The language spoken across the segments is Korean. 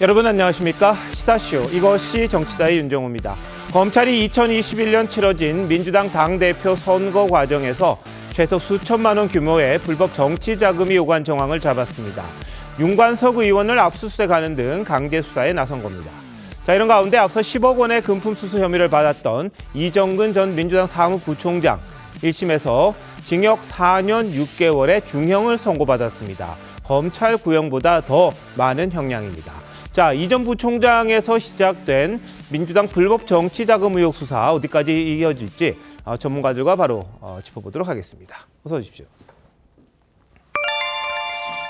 여러분 안녕하십니까? 시사쇼 이것이 정치다의 윤정호입니다. 검찰이 2021년 치러진 민주당 당대표 선거 과정에서 최소 수천만 원 규모의 불법 정치 자금이 오간 정황을 잡았습니다. 윤관석 의원을 압수수색하는 등 강제 수사에 나선 겁니다. 자, 이런 가운데 앞서 10억 원의 금품 수수 혐의를 받았던 이정근 전 민주당 사무부총장 1심에서 징역 4년 6개월의 중형을 선고받았습니다. 검찰 구형보다 더 많은 형량입니다. 자, 이 전 부총장에서 시작된 민주당 불법 정치자금 의혹 수사 어디까지 이어질지 전문가들과 바로 짚어보도록 하겠습니다. 어서 오십시오.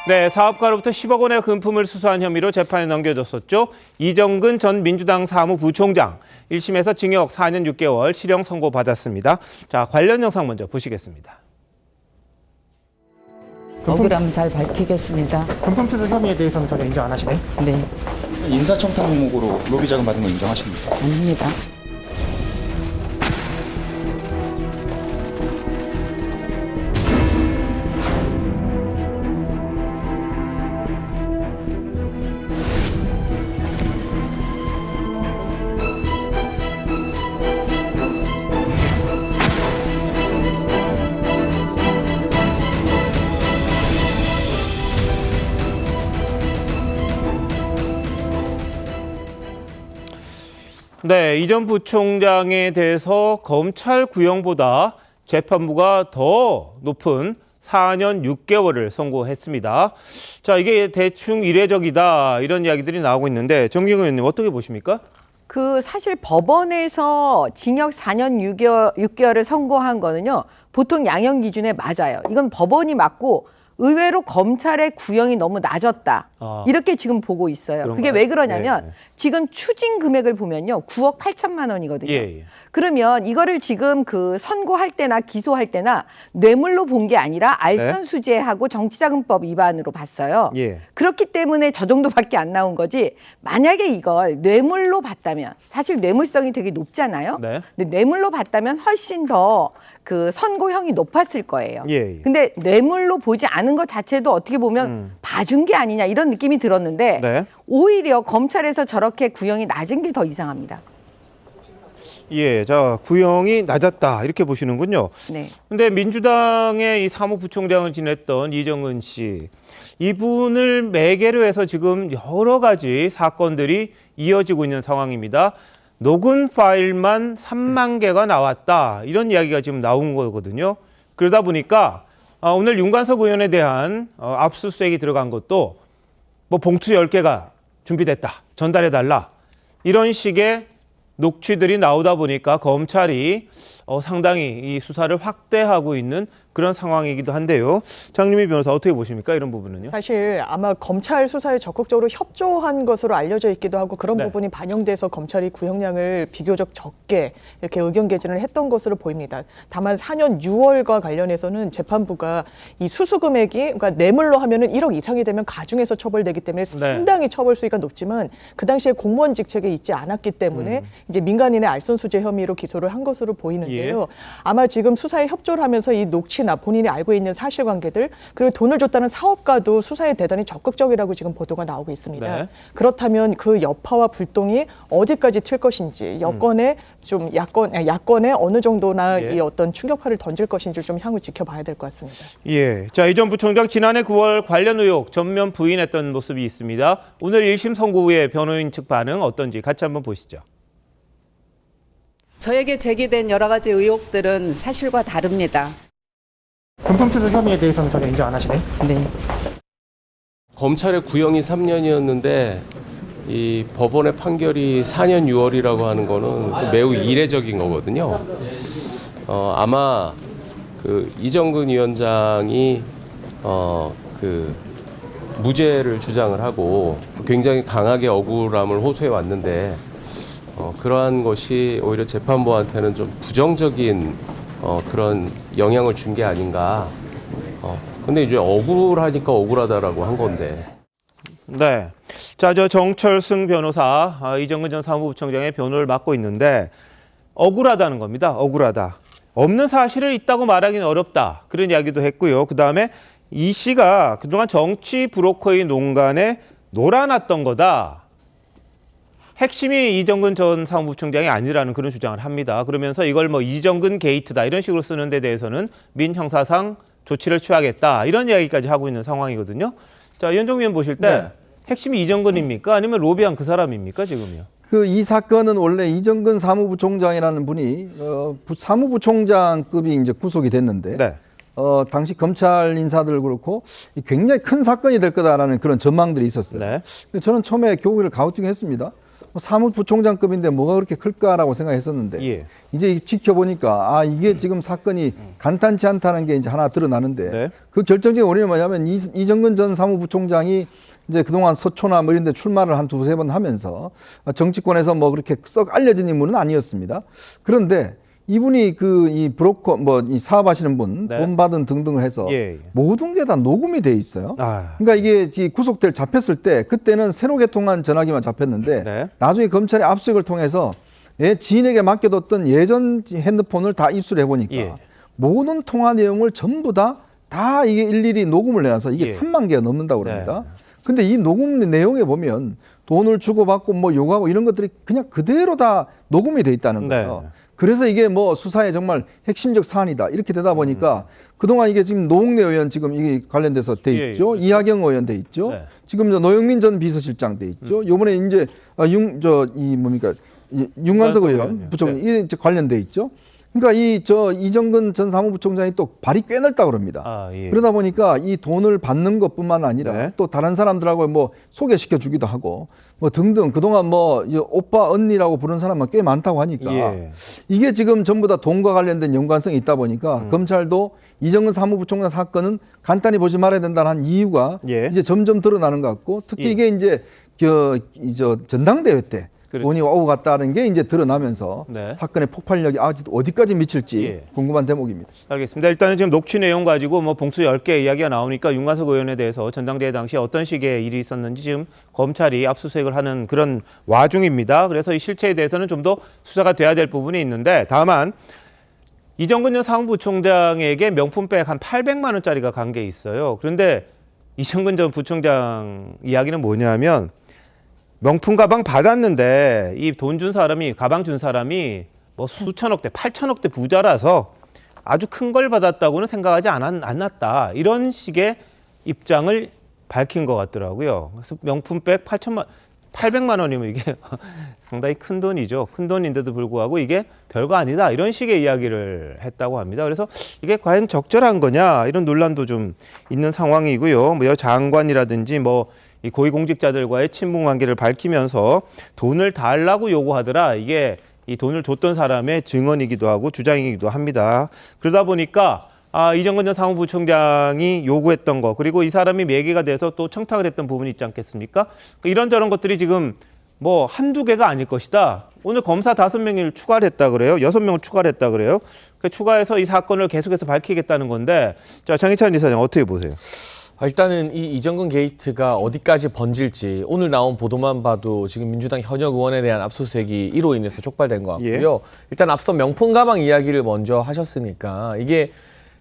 네, 사업가로부터 10억 원의 금품을 수수한 혐의로 재판에 넘겨졌었죠. 이정근 전 민주당 사무부총장 1심에서 징역 4년 6개월 실형 선고받았습니다. 자, 관련 영상 먼저 보시겠습니다. 억울함 잘 밝히겠습니다. 금품 수수 혐의에 대해서는 전혀 인정 안 하시네? 네, 인사청탁 명목으로 로비 자금 받은 거 인정하십니까? 아닙니다. 네, 이 전 부총장에 대해서 검찰 구형보다 재판부가 더 높은 4년 6개월을 선고했습니다. 자, 이게 대충 이례적이다 이런 이야기들이 나오고 있는데 정경 의원님 어떻게 보십니까? 사실 법원에서 징역 4년 6개월을 선고한 거는요, 보통 양형 기준에 맞아요. 이건 법원이 맞고 의외로 검찰의 구형이 너무 낮았다. 이렇게 지금 보고 있어요. 그런가요? 그게 왜 그러냐면 네. 지금 추징 금액을 보면요, 9억 8천만 원이거든요. 예. 그러면 이거를 지금 선고할 때나 기소할 때나 뇌물로 본 게 아니라 알선수재하고 정치자금법 위반으로 봤어요. 예. 그렇기 때문에 저 정도밖에 안 나온 거지, 만약에 이걸 뇌물로 봤다면, 사실 뇌물성이 되게 높잖아요. 네. 근데 뇌물로 봤다면 훨씬 더 선고형이 높았을 거예요. 예. 근데 뇌물로 보지 않은 것 자체도 어떻게 보면 봐준 게 아니냐 이런 느낌이 들었는데 네. 오히려 검찰에서 저렇게 구형이 낮은 게 더 이상합니다. 예, 자, 구형이 낮았다 이렇게 보시는군요. 네. 근데 민주당의 이 사무부총장을 지냈던 이정근 씨, 이분을 매개로 해서 지금 여러 가지 사건들이 이어지고 있는 상황입니다. 녹음 파일만 3만 개가 나왔다 이런 이야기가 지금 나온 거거든요. 그러다 보니까 오늘 윤관석 의원에 대한 압수수색이 들어간 것도 뭐 봉투 10개가 준비됐다, 전달해달라 이런 식의 녹취들이 나오다 보니까 검찰이 상당히 이 수사를 확대하고 있는 그런 상황이기도 한데요. 장유미 변호사 어떻게 보십니까? 이런 부분은요? 사실 아마 검찰 수사에 적극적으로 협조한 것으로 알려져 있기도 하고 그런 네. 부분이 반영돼서 검찰이 구형량을 비교적 적게 이렇게 의견 개진을 했던 것으로 보입니다. 다만 4년 6월과 관련해서는 재판부가 이 수수 금액이, 그러니까 뇌물로 하면은 1억 이상이 되면 가중해서 처벌되기 때문에 상당히 처벌 수위가 높지만 그 당시에 공무원 직책에 있지 않았기 때문에 이제 민간인의 알선수재 혐의로 기소를 한 것으로 보이는데요. 예. 아마 지금 수사에 협조를 하면서 이 녹취나 본인이 알고 있는 사실관계들, 그리고 돈을 줬다는 사업가도 수사에 대단히 적극적이라고 지금 보도가 나오고 있습니다. 네. 그렇다면 그 여파와 불똥이 어디까지 튈 것인지, 여건에 좀 야권에 어느 정도나 예. 이 어떤 충격파를 던질 것인지 좀 향후 지켜봐야 될 것 같습니다. 예, 자, 이 전 부총장 지난해 9월 관련 의혹 전면 부인했던 모습이 있습니다. 오늘 1심 선고 후에 변호인 측 반응 어떤지 같이 한번 보시죠. 저에게 제기된 여러 가지 의혹들은 사실과 다릅니다. 금품 수수 혐의에 대해서는 전혀 인정 안 하시네? 네. 검찰의 구형이 3년이었는데 이 법원의 판결이 4년 6월이라고 하는 거는 매우 이례적인 거거든요. 아마 이정근 위원장이 무죄를 주장을 하고 굉장히 강하게 억울함을 호소해 왔는데 그러한 것이 오히려 재판부한테는 좀 부정적인 그런 영향을 준 게 아닌가. 근데 이제 억울하니까 억울하다라고 한 건데. 네. 자, 저 정철승 변호사, 이정근 전 사무부총장의 변호를 맡고 있는데 억울하다는 겁니다. 억울하다. 없는 사실을 있다고 말하기는 어렵다. 그런 이야기도 했고요. 그다음에 이 씨가 그동안 정치 브로커의 농간에 놀아났던 거다. 핵심이 이정근 전 사무부총장이 아니라는 그런 주장을 합니다. 그러면서 이걸 뭐 이정근 게이트다 이런 식으로 쓰는 데 대해서는 민형사상 조치를 취하겠다 이런 이야기까지 하고 있는 상황이거든요. 자, 이현정 위원 보실 때 핵심이 이정근입니까? 아니면 로비한 그 사람입니까 지금요? 그 이 사건은 원래 이정근 사무부총장이라는 분이 사무부총장급이 이제 구속이 됐는데 네. 당시 검찰 인사들 그렇고 굉장히 큰 사건이 될 거다라는 그런 전망들이 있었어요. 네. 저는 처음에 교육을 가우팅했습니다. 사무부총장급인데 뭐가 그렇게 클까라고 생각했었는데 예. 이제 지켜보니까 이게 지금 사건이 간단치 않다는 게 이제 하나 드러나는데 네. 그 결정적인 원인은 뭐냐면 이정근 전 사무부총장이 이제 그동안 서초나 뭐 이런 데 출마를 한 두세 번 하면서 정치권에서 뭐 그렇게 썩 알려진 인물은 아니었습니다. 그런데 이분이 이 브로커 이 사업하시는 분, 네. 돈 받은 등등을 해서 예. 모든 게 다 녹음이 돼 있어요. 아. 그러니까 이게 구속될 잡혔을 때 그때는 새로 개통한 전화기만 잡혔는데 네. 나중에 검찰이 압수수색을 통해서 지인에게 맡겨뒀던 예전 핸드폰을 다 입수를 해보니까 예. 모든 통화 내용을 전부 다 이게 일일이 녹음을 내놔서 이게 예. 3만 개가 넘는다고 그럽니다. 근데 이 녹음 내용에 보면 돈을 주고받고 뭐 요구하고 이런 것들이 그냥 그대로 다 녹음이 돼 있다는 거예요. 네. 그래서 이게 뭐 수사에 정말 핵심적 사안이다 이렇게 되다 보니까 그동안 이게 지금 노웅래 의원 지금 이게 관련돼서 돼 예, 있죠. 예. 이하경 의원 돼 있죠. 네. 지금 노영민 전 비서실장 돼 있죠. 요번에 이제 윤관석 의원 부총리 이제 관련돼 있죠. 그러니까 이정근 전 사무부총장이 또 발이 꽤 넓다고 그럽니다. 예. 그러다 보니까 이 돈을 받는 것뿐만 아니라 네. 또 다른 사람들하고 뭐 소개시켜 주기도 하고 뭐 등등 그동안 뭐 오빠 언니라고 부르는 사람은 꽤 많다고 하니까 예. 이게 지금 전부 다 돈과 관련된 연관성이 있다 보니까 검찰도 이정근 사무부총장 사건은 간단히 보지 말아야 된다는 이유가 예. 이제 점점 드러나는 것 같고 특히 예. 이게 이제 전당대회 때 그렇죠. 돈이 오고 갔다는 게 이제 드러나면서 네. 사건의 폭발력이 어디까지 미칠지 예. 궁금한 대목입니다. 알겠습니다. 일단은 지금 녹취 내용 가지고 뭐 봉투 10개 이야기가 나오니까 윤관석 의원에 대해서 전당대회 당시 어떤 식의 일이 있었는지 지금 검찰이 압수수색을 하는 그런 와중입니다. 그래서 이 실체에 대해서는 좀 더 수사가 돼야 될 부분이 있는데 다만 이정근 전 사무부총장에게 명품백 한 800만 원짜리가 간 게 있어요. 그런데 이정근 전 부총장 이야기는 뭐냐면 명품 가방 받았는데 이 돈 준 사람이 가방 준 사람이 뭐 수천억대, 8천억대 부자라서 아주 큰 걸 받았다고는 생각하지 않았다. 이런 식의 입장을 밝힌 것 같더라고요. 그래서 명품백 800만 원이면 이게 상당히 큰 돈이죠. 큰 돈인데도 불구하고 이게 별거 아니다. 이런 식의 이야기를 했다고 합니다. 그래서 이게 과연 적절한 거냐 이런 논란도 좀 있는 상황이고요. 뭐 장관이라든지 뭐 이 고위공직자들과의 친분 관계를 밝히면서 돈을 달라고 요구하더라. 이게 이 돈을 줬던 사람의 증언이기도 하고 주장이기도 합니다. 그러다 보니까 이정근 전 사무부총장이 요구했던 거 그리고 이 사람이 매개가 돼서 또 청탁을 했던 부분이 있지 않겠습니까? 이런저런 것들이 지금 뭐 한두 개가 아닐 것이다. 오늘 검사 5명을 추가를 했다 그래요. 6명을 추가를 했다 그래요. 추가해서 이 사건을 계속해서 밝히겠다는 건데 자, 장희찬 이사장 어떻게 보세요? 일단은 이 이정근 게이트가 어디까지 번질지 오늘 나온 보도만 봐도 지금 민주당 현역 의원에 대한 압수수색이 이로 인해서 촉발된 것 같고요. 일단 앞서 명품 가방 이야기를 먼저 하셨으니까 이게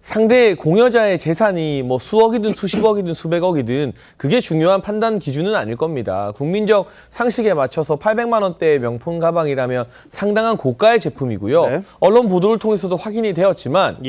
상대 공여자의 재산이 뭐 수억이든 수십억이든 수백억이든 그게 중요한 판단 기준은 아닐 겁니다. 국민적 상식에 맞춰서 800만 원대의 명품 가방이라면 상당한 고가의 제품이고요. 네. 언론 보도를 통해서도 확인이 되었지만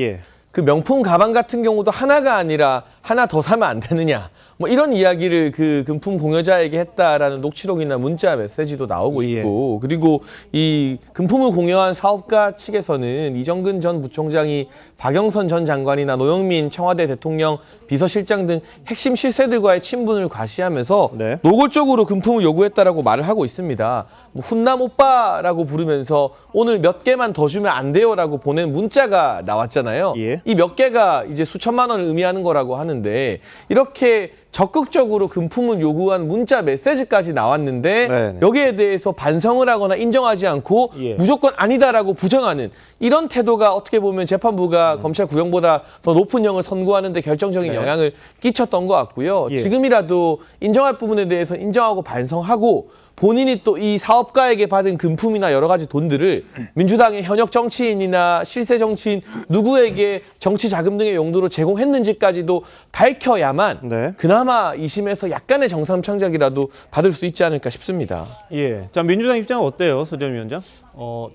그 명품 가방 같은 경우도 하나가 아니라 하나 더 사면 안 되느냐. 뭐 이런 이야기를 그 금품 공여자에게 했다라는 녹취록이나 문자 메시지도 나오고 있고 그리고 이 금품을 공여한 사업가 측에서는 이정근 전 부총장이 박영선 전 장관이나 노영민 청와대 대통령 비서실장 등 핵심 실세들과의 친분을 과시하면서 노골적으로 금품을 요구했다라고 말을 하고 있습니다. 뭐 훈남 오빠라고 부르면서 오늘 몇 개만 더 주면 안 돼요라고 보낸 문자가 나왔잖아요. 이 몇 개가 이제 수천만 원을 의미하는 거라고 하는데 이렇게 적극적으로 금품을 요구한 문자 메시지까지 나왔는데 여기에 대해서 반성을 하거나 인정하지 않고 무조건 아니다라고 부정하는 이런 태도가 어떻게 보면 재판부가 검찰 구형보다 더 높은 형을 선고하는 데 결정적인 영향을 끼쳤던 것 같고요. 지금이라도 인정할 부분에 대해서 인정하고 반성하고 본인이 또 이 사업가에게 받은 금품이나 여러 가지 돈들을 민주당의 현역 정치인이나 실세 정치인 누구에게 정치 자금 등의 용도로 제공했는지까지도 밝혀야만 네. 그나마 2심에서 약간의 정상평작이라도 받을 수 있지 않을까 싶습니다. 예. 자, 민주당 입장은 어때요, 서재원 위원장?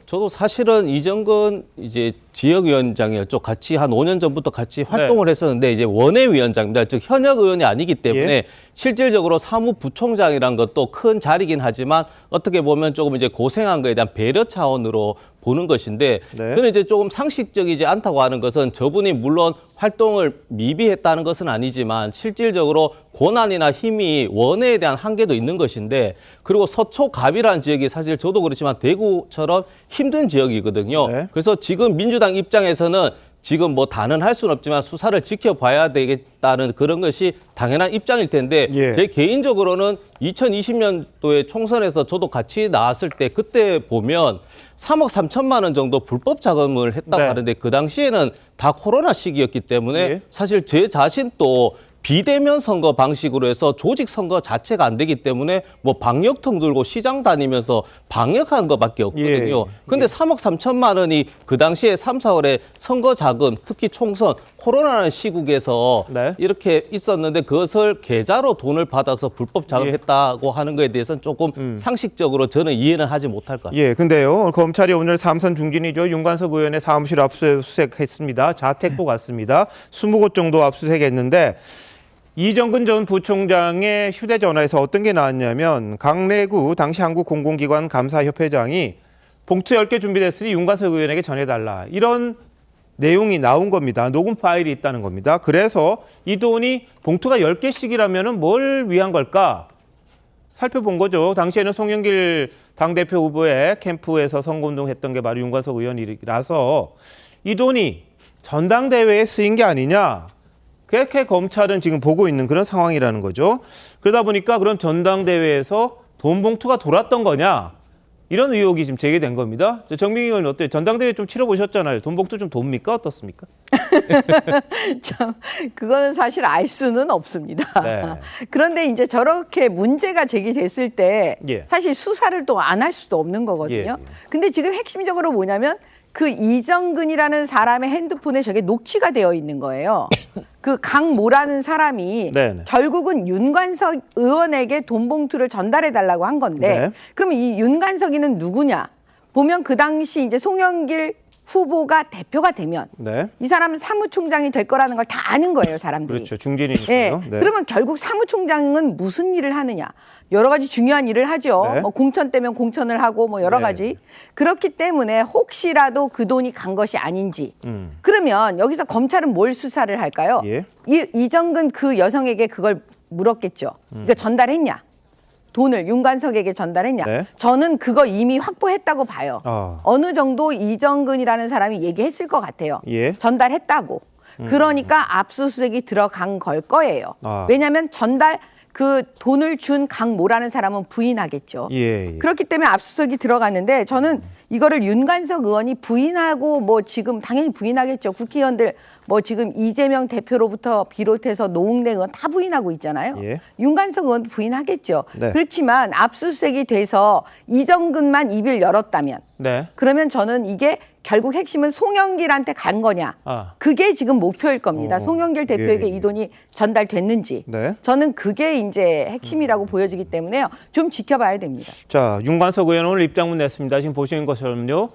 저도 사실은 이정근 이제 지역위원장이었죠. 같이 한 5년 전부터 같이 활동을 했었는데 이제 원외위원장입니다. 즉 현역 의원이 아니기 때문에 예. 실질적으로 사무부총장이란 것도 큰 자리긴 하지만 어떻게 보면 조금 이제 고생한 거에 대한 배려 차원으로 보는 것인데 네. 저는 이제 조금 상식적이지 않다고 하는 것은 저분이 물론 활동을 미비했다는 것은 아니지만 실질적으로 권한이나 힘이 원외에 대한 한계도 있는 것인데 그리고 서초갑이라는 지역이 사실 저도 그렇지만 대구처럼 힘든 지역이거든요. 네. 그래서 지금 민주당 입장에서는 지금 뭐 다는 할 수는 없지만 수사를 지켜봐야 되겠다는 그런 것이 당연한 입장일 텐데 예. 제 개인적으로는 2020년도에 총선에서 저도 같이 나왔을 때 그때 보면 3억 3천만 원 정도 불법 자금을 했다고 네. 하는데 그 당시에는 다 코로나 시기였기 때문에 예. 사실 제 자신도 비대면 선거 방식으로 해서 조직 선거 자체가 안 되기 때문에 뭐 방역통 들고 시장 다니면서 방역한 것밖에 없거든요. 예. 근데 3억 3천만 원이 그 당시에 3, 4월에 선거 자금, 특히 총선, 코로나라는 시국에서 네. 이렇게 있었는데 그것을 계좌로 돈을 받아서 불법 자금했다고 하는 거에 대해서는 조금 상식적으로 저는 이해는 하지 못할 것 같아요. 예, 근데요, 검찰이 오늘 삼선 중진이죠. 윤관석 의원의 사무실 압수수색했습니다. 자택도 갔습니다. 20곳 정도 압수수색했는데 이정근 전 부총장의 휴대전화에서 어떤 게 나왔냐면 강래구 당시 한국공공기관 감사협회장이 봉투 10개 준비됐으니 윤관석 의원에게 전해달라. 이런 내용이 나온 겁니다. 녹음 파일이 있다는 겁니다. 그래서 이 돈이 봉투가 10개씩이라면 뭘 위한 걸까? 살펴본 거죠. 당시에는 송영길 당대표 후보의 캠프에서 선거운동했던 게 바로 윤관석 의원이라서 이 돈이 전당대회에 쓰인 게 아니냐. 그렇게 검찰은 지금 보고 있는 그런 상황이라는 거죠. 그러다 보니까 그럼 전당대회에서 돈 봉투가 돌았던 거냐. 이런 의혹이 지금 제기된 겁니다. 정민기 의원 어때요? 전당대회 좀 치러보셨잖아요. 돈 봉투 좀 돕니까? 어떻습니까? 참, 그거는 사실 알 수는 없습니다. 네. 그런데 이제 저렇게 문제가 제기됐을 때 예. 사실 수사를 또 안 할 수도 없는 거거든요. 예, 예. 근데 지금 핵심적으로 뭐냐면 그 이정근이라는 사람의 핸드폰에 저게 녹취가 되어 있는 거예요. 그 강모라는 사람이 네네. 결국은 윤관석 의원에게 돈 봉투를 전달해 달라고 한 건데 네. 그러면 이 윤관석이는 누구냐? 보면 그 당시 이제 송영길 후보가 대표가 되면 네. 이 사람은 사무총장이 될 거라는 걸 다 아는 거예요, 사람들이. 그렇죠. 중진이니까요. 네. 그러면 결국 사무총장은 무슨 일을 하느냐? 여러 가지 중요한 일을 하죠. 네. 뭐 공천 때면 공천을 하고 뭐 여러 네. 가지. 그렇기 때문에 혹시라도 그 돈이 간 것이 아닌지. 그러면 여기서 검찰은 뭘 수사를 할까요? 예. 이정근 그 여성에게 그걸 물었겠죠. 이거 전달했냐? 돈을 윤관석에게 전달했냐? 네. 저는 그거 이미 확보했다고 봐요. 아. 어느 정도 이정근이라는 사람이 얘기했을 것 같아요. 예. 전달했다고. 그러니까 압수수색이 들어간 걸 거예요. 아. 왜냐하면 그 돈을 준 강모라는 사람은 부인하겠죠. 예, 예. 그렇기 때문에 압수수색이 들어갔는데 저는 이거를 윤관석 의원이 부인하고 뭐 지금 당연히 부인하겠죠. 국회의원들 뭐 지금 이재명 대표로부터 비롯해서 노웅래 의원 다 부인하고 있잖아요. 예. 윤관석 의원도 부인하겠죠. 네. 그렇지만 압수수색이 돼서 이정근만 입을 열었다면 네. 그러면 저는 이게 결국 핵심은 송영길한테 간 거냐. 아. 그게 지금 목표일 겁니다. 송영길 대표에게 예, 예. 이 돈이 전달됐는지. 네. 저는 그게 이제 핵심이라고 보여지기 때문에요. 좀 지켜봐야 됩니다. 자, 윤관석 의원 오늘 입장문 냈습니다. 지금 보시는 것처럼요.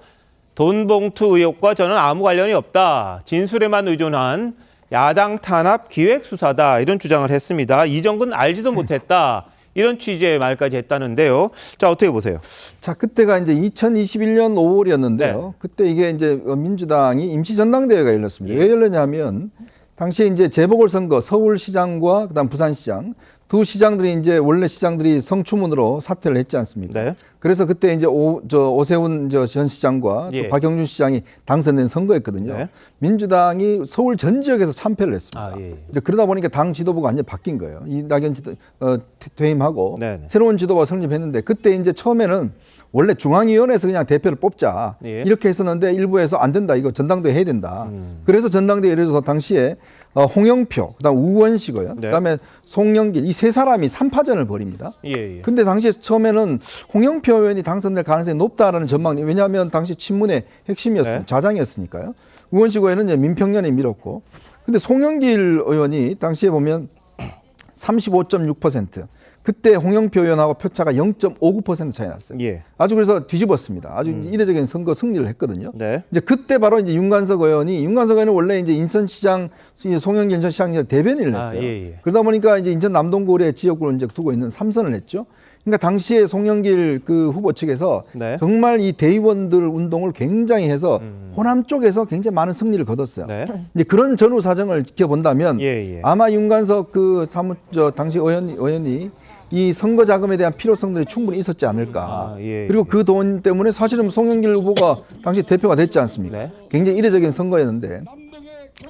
돈 봉투 의혹과 저는 아무 관련이 없다. 진술에만 의존한 야당 탄압 기획 수사다. 이런 주장을 했습니다. 이정근 알지도 못했다. 이런 취지의 말까지 했다는데요. 자, 어떻게 보세요? 자, 그때가 이제 2021년 5월이었는데요. 네. 그때 이게 이제 민주당이 임시전당대회가 열렸습니다. 왜 열렸냐면 당시에 이제 재보궐선거 서울시장과 그다음 부산시장 두 시장들이 이제 원래 시장들이 성추문으로 사퇴를 했지 않습니까? 네. 그래서 그때 이제 오세훈 전 시장과 예. 또 박영준 시장이 당선된 선거였거든요. 네. 민주당이 서울 전 지역에서 참패를 했습니다. 아, 예. 이제 그러다 보니까 당 지도부가 완전히 바뀐 거예요. 이낙연 퇴임하고 네네. 새로운 지도부가 성립했는데 그때 이제 처음에는 원래 중앙위원회에서 그냥 대표를 뽑자 예. 이렇게 했었는데 일부에서 안 된다. 이거 전당대회 해야 된다. 그래서 전당대회 예를 들어서 당시에 홍영표, 그다음 우원식이고요. 네. 그다음에 송영길 이 세 사람이 3파전을 벌입니다. 예. 근데 당시에 처음에는 홍영표 의원이 당선될 가능성이 높다라는 전망이 왜냐하면 당시 친문의 핵심이었습니다. 네. 자장이었으니까요. 우원식 의원은 이제 민평년에 밀었고 근데 송영길 의원이 당시에 보면 35.6%. 그때 홍영표 의원하고 표차가 0.59% 차이 났어요. 예. 아주 그래서 뒤집었습니다. 아주 이례적인 선거 승리를 했거든요. 네. 이제 그때 바로 이제 윤관석 의원은 원래 이제 인천시장 송영길 인천시장 대변인을 했어요. 예. 그러다 보니까 이제 인천 남동구의 지역구를 이제 두고 있는 3선을 했죠. 그러니까 당시에 송영길 그 후보 측에서 네. 정말 이 대의원들 운동을 굉장히 해서 호남 쪽에서 굉장히 많은 승리를 거뒀어요. 네. 이제 그런 전후 사정을 지켜본다면 예. 아마 윤관석 그 당시 의원이 이 선거 자금에 대한 필요성들이 충분히 있었지 않을까. 예. 그리고 그 돈 때문에 사실은 송영길 후보가 당시 대표가 됐지 않습니까? 네. 굉장히 이례적인 선거였는데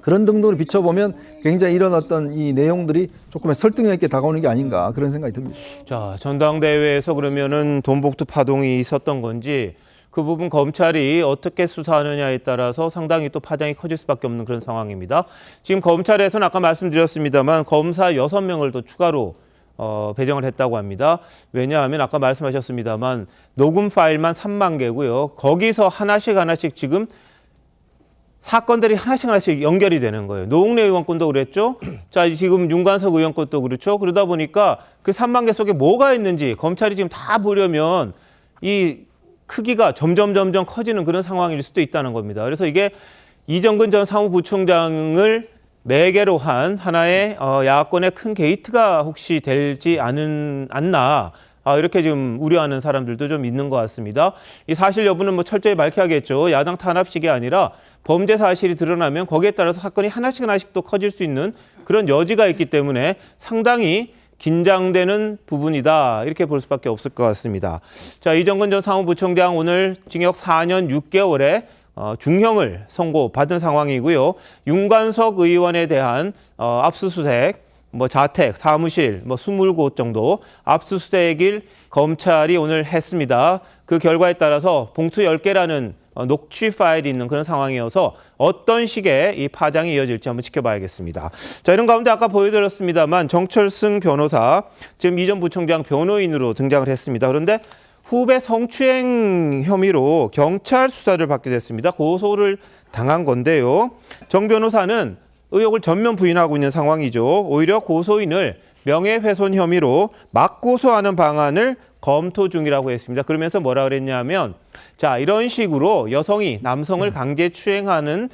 그런 등등으로 비춰보면 굉장히 이런 어떤 이 내용들이 조금 설득력 있게 다가오는 게 아닌가 그런 생각이 듭니다. 자, 전당대회에서 그러면은 돈복두 파동이 있었던 건지 그 부분 검찰이 어떻게 수사하느냐에 따라서 상당히 또 파장이 커질 수밖에 없는 그런 상황입니다. 지금 검찰에서는 아까 말씀드렸습니다만 검사 6명을 더 추가로 배정을 했다고 합니다. 왜냐하면 아까 말씀하셨습니다만 녹음 파일만 3만 개고요. 거기서 하나씩 지금 사건들이 하나씩 연결이 되는 거예요. 노웅래 의원 건도 그랬죠. 자, 지금 윤관석 의원 것도 그렇죠. 그러다 보니까 그 3만 개 속에 뭐가 있는지 검찰이 지금 다 보려면 이 크기가 점점 커지는 그런 상황일 수도 있다는 겁니다. 그래서 이게 이정근 전 사무부총장을 매개로 한 하나의 야권의 큰 게이트가 혹시 되지 않나. 이렇게 지금 우려하는 사람들도 좀 있는 것 같습니다. 이 사실 여부는 뭐 철저히 밝혀야겠죠. 야당 탄압식이 아니라 범죄 사실이 드러나면 거기에 따라서 사건이 하나씩 또 커질 수 있는 그런 여지가 있기 때문에 상당히 긴장되는 부분이다. 이렇게 볼 수밖에 없을 것 같습니다. 자, 이정근 전 사무부총장 오늘 징역 4년 6개월에 중형을 선고받은 상황이고요. 윤관석 의원에 대한 압수수색, 자택, 사무실, 20곳 정도 압수수색을 검찰이 오늘 했습니다. 그 결과에 따라서 봉투 10개라는 녹취 파일이 있는 그런 상황이어서 어떤 식의 이 파장이 이어질지 한번 지켜봐야겠습니다. 자, 이런 가운데 아까 보여드렸습니다만 정철승 변호사, 지금 이 전 부총장 변호인으로 등장을 했습니다. 그런데 후배 성추행 혐의로 경찰 수사를 받게 됐습니다. 고소를 당한 건데요. 정 변호사는 의혹을 전면 부인하고 있는 상황이죠. 오히려 고소인을 명예훼손 혐의로 맞고소하는 방안을 검토 중이라고 했습니다. 그러면서 뭐라 그랬냐면, 자, 이런 식으로 여성이 남성을 강제 추행하는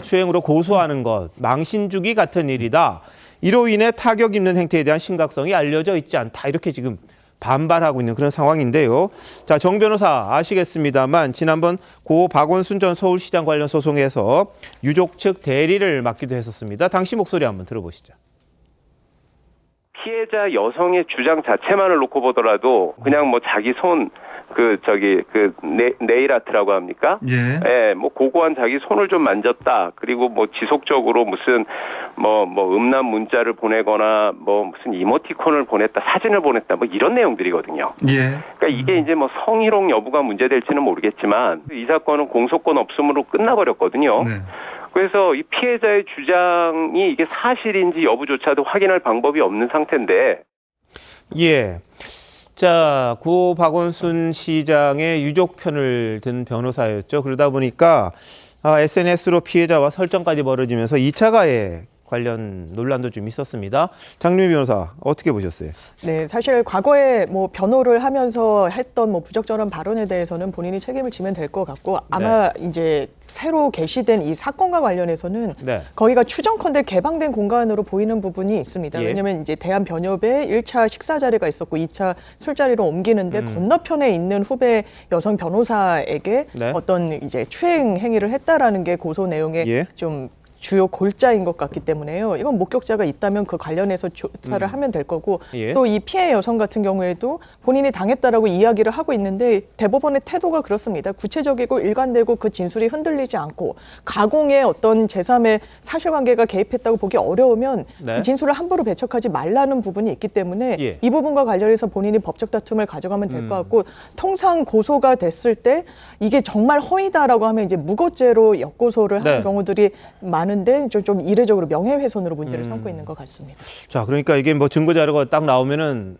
추행으로 고소하는 것, 망신주기 같은 일이다. 이로 인해 타격 입는 행태에 대한 심각성이 알려져 있지 않다. 이렇게 지금 반발하고 있는 그런 상황인데요. 자, 정 변호사 아시겠습니다만 지난번 고 박원순 전 서울시장 관련 소송에서 유족 측 대리를 맡기도 했었습니다. 당시 목소리 한번 들어보시죠. 피해자 여성의 주장 자체만을 놓고 보더라도 그냥 자기 손 네일 아트라고 합니까? 예. 고고한 자기 손을 좀 만졌다. 그리고 지속적으로 무슨 음란 문자를 보내거나 무슨 이모티콘을 보냈다, 사진을 보냈다, 이런 내용들이거든요. 예. 그러니까 이게 이제 성희롱 여부가 문제될지는 모르겠지만 이 사건은 공소권 없음으로 끝나버렸거든요. 네. 그래서 이 피해자의 주장이 이게 사실인지 여부조차도 확인할 방법이 없는 상태인데. 예. 자, 고 박원순 시장의 유족 편을 든 변호사였죠. 그러다 보니까 SNS로 피해자와 설전까지 벌어지면서 2차 가해 관련 논란도 좀 있었습니다. 장유미 변호사 어떻게 보셨어요? 네, 사실 과거에 변호를 하면서 했던 부적절한 발언에 대해서는 본인이 책임을 지면 될 것 같고 아마 이제 새로 게시된 이 사건과 관련해서는 거기가 추정컨대 개방된 공간으로 보이는 부분이 있습니다. 왜냐하면 이제 대한변협에 1차 식사 자리가 있었고 2차 술자리로 옮기는데 건너편에 있는 후배 여성 변호사에게 어떤 이제 추행 행위를 했다라는 게 고소 내용에 좀 주요 골자인 것 같기 때문에요. 이건 목격자가 있다면 그 관련해서 조사를 하면 될 거고 예. 또 이 피해 여성 같은 경우에도 본인이 당했다라고 이야기를 하고 있는데 대법원의 태도가 그렇습니다. 구체적이고 일관되고 그 진술이 흔들리지 않고 가공의 어떤 제3의 사실관계가 개입했다고 보기 어려우면 네. 그 진술을 함부로 배척하지 말라는 부분이 있기 때문에 예. 이 부분과 관련해서 본인이 법적 다툼을 가져가면 될 것 같고 통상 고소가 됐을 때 이게 정말 허위다라고 하면 이제 무고죄로 역고소를 하는 네. 경우들이 많은데 좀 이례적으로 명예훼손으로 문제를 삼고 있는 것 같습니다. 자, 그러니까 이게 뭐 증거 자료가 딱 나오면은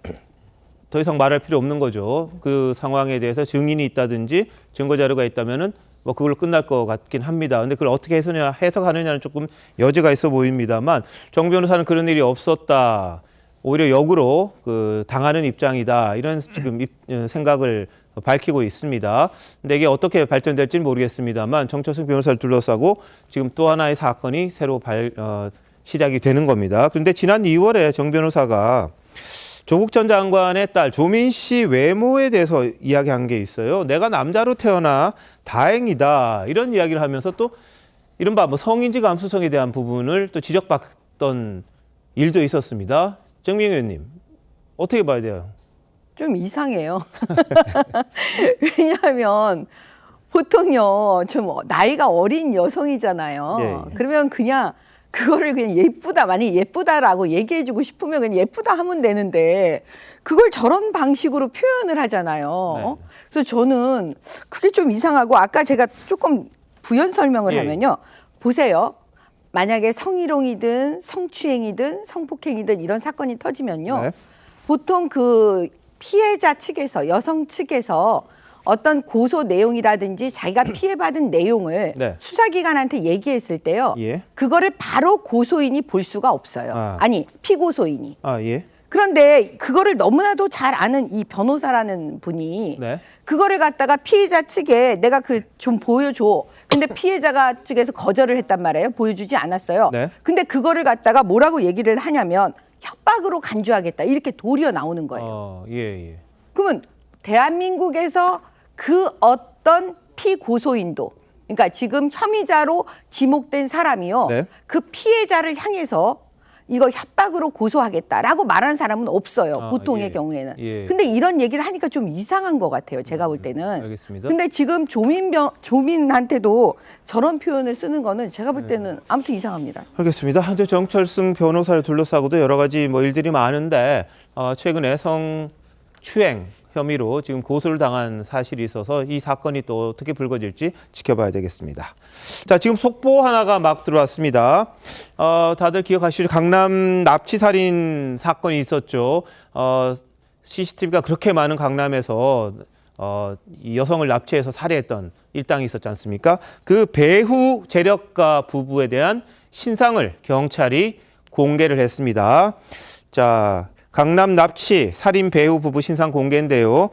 더 이상 말할 필요 없는 거죠. 그 상황에 대해서 증인이 있다든지 증거 자료가 있다면은 뭐 그걸로 끝날 것 같긴 합니다. 근데 그걸 어떻게 해석하느냐는 조금 여지가 있어 보입니다만 정 변호사는 그런 일이 없었다. 오히려 역으로 그 당하는 입장이다. 이런 지금 생각을 밝히고 있습니다. 근데 이게 어떻게 발전될지는 모르겠습니다만 정철승 변호사를 둘러싸고 지금 또 하나의 사건이 새로 시작이 되는 겁니다. 그런데 지난 2월에 정 변호사가 조국 전 장관의 딸 조민 씨 외모에 대해서 이야기한 게 있어요. 내가 남자로 태어나 다행이다. 이런 이야기를 하면서 또 이른바 뭐 성인지 감수성에 대한 부분을 또 지적받던 일도 있었습니다. 정민경 의원님, 어떻게 봐야 돼요? 좀 이상해요. 왜냐하면 보통요, 좀 나이가 어린 여성이잖아요. 예. 그러면 그냥 그거를 그냥 예쁘다, 만약에 예쁘다라고 얘기해주고 싶으면 그냥 예쁘다 하면 되는데 그걸 저런 방식으로 표현을 하잖아요. 네. 그래서 저는 그게 좀 이상하고 아까 제가 조금 부연 설명을 예. 하면요. 보세요. 만약에 성희롱이든 성추행이든 성폭행이든 이런 사건이 터지면요. 네. 보통 그 피해자 측에서 여성 측에서 어떤 고소 내용이라든지 자기가 피해받은 내용을 네. 수사기관한테 얘기했을 때요. 예. 그거를 바로 고소인이 볼 수가 없어요. 아니 피고소인이. 아, 예. 그런데 그거를 너무나도 잘 아는 이 변호사라는 분이 네. 그거를 갖다가 피해자 측에 내가 그 좀 보여줘. 근데 피해자가 측에서 거절을 했단 말이에요. 보여주지 않았어요. 네. 근데 그거를 갖다가 뭐라고 얘기를 하냐면 협박으로 간주하겠다. 이렇게 도리어 나오는 거예요. 예. 그러면 대한민국에서 그 어떤 피고소인도 그러니까 지금 혐의자로 지목된 사람이요. 네. 그 피해자를 향해서 이거 협박으로 고소하겠다라고 말하는 사람은 없어요. 보통의 예. 경우에는. 예. 근데 이런 얘기를 하니까 좀 이상한 것 같아요. 제가 볼 때는. 알겠습니다. 근데 지금 조민한테도 저런 표현을 쓰는 거는 제가 볼 때는 아무튼 이상합니다. 알겠습니다. 현재 정철승 변호사를 둘러싸고도 여러 가지 뭐 일들이 많은데 최근에 성추행 혐의로 지금 고소를 당한 사실이 있어서 이 사건이 또 어떻게 불거질지 지켜봐야 되겠습니다. 자, 지금 속보 하나가 막 들어왔습니다. 다들 기억하시죠? 강남 납치살인 사건이 있었죠. CCTV가 그렇게 많은 강남에서 이 여성을 납치해서 살해했던 일당이 있었지 않습니까? 그 배후 재력가 부부에 대한 신상을 경찰이 공개를 했습니다. 자, 강남 납치 살인 배후 부부 신상 공개인데요.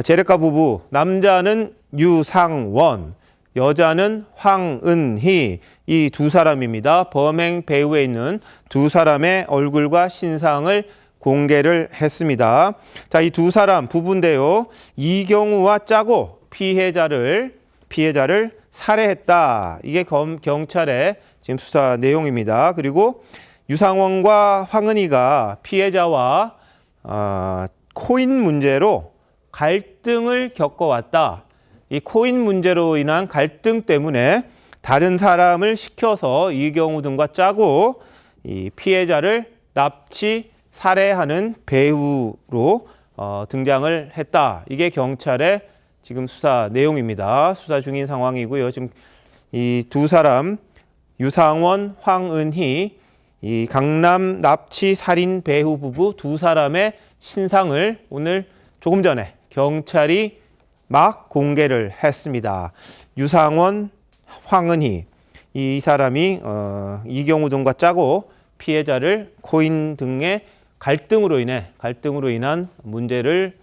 재력가 부부, 남자는 유상원, 여자는 황은희, 이 두 사람입니다. 범행 배후에 있는 두 사람의 얼굴과 신상을 공개를 했습니다. 자, 이 두 사람 부부인데요. 이경우와 짜고 피해자를 살해했다. 이게 경찰의 지금 수사 내용입니다. 그리고 유상원과 황은희가 피해자와 코인 문제로 갈등을 겪어왔다. 이 코인 문제로 인한 갈등 때문에 다른 사람을 시켜서 이경우 등과 짜고 이 피해자를 납치 살해하는 배우로 등장을 했다. 이게 경찰의 지금 수사 내용입니다. 수사 중인 상황이고요. 지금 이 두 사람 유상원, 황은희 이 강남 납치 살인 배후 부부 두 사람의 신상을 오늘 조금 전에 경찰이 막 공개를 했습니다. 유상원, 황은희 이 사람이 이경우 등과 짜고 피해자를 코인 등의 갈등으로 인한 문제를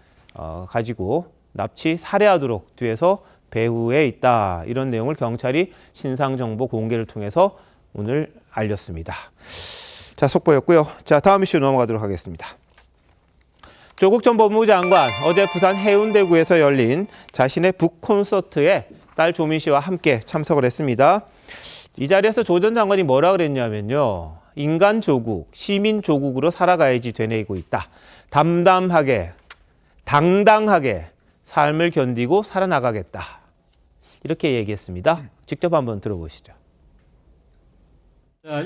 가지고 납치 살해하도록 뒤에서 배후에 있다. 이런 내용을 경찰이 신상 정보 공개를 통해서 오늘 알렸습니다. 자, 속보였고요. 자, 다음 이슈 넘어가도록 하겠습니다. 조국 전 법무부 장관 어제 부산 해운대구에서 열린 자신의 북 콘서트에 딸 조민 씨와 함께 참석을 했습니다. 이 자리에서 조 전 장관이 뭐라 그랬냐면요. 인간 조국, 시민 조국으로 살아가야지 되뇌이고 있다. 담담하게, 당당하게 삶을 견디고 살아나가겠다. 이렇게 얘기했습니다. 직접 한번 들어보시죠.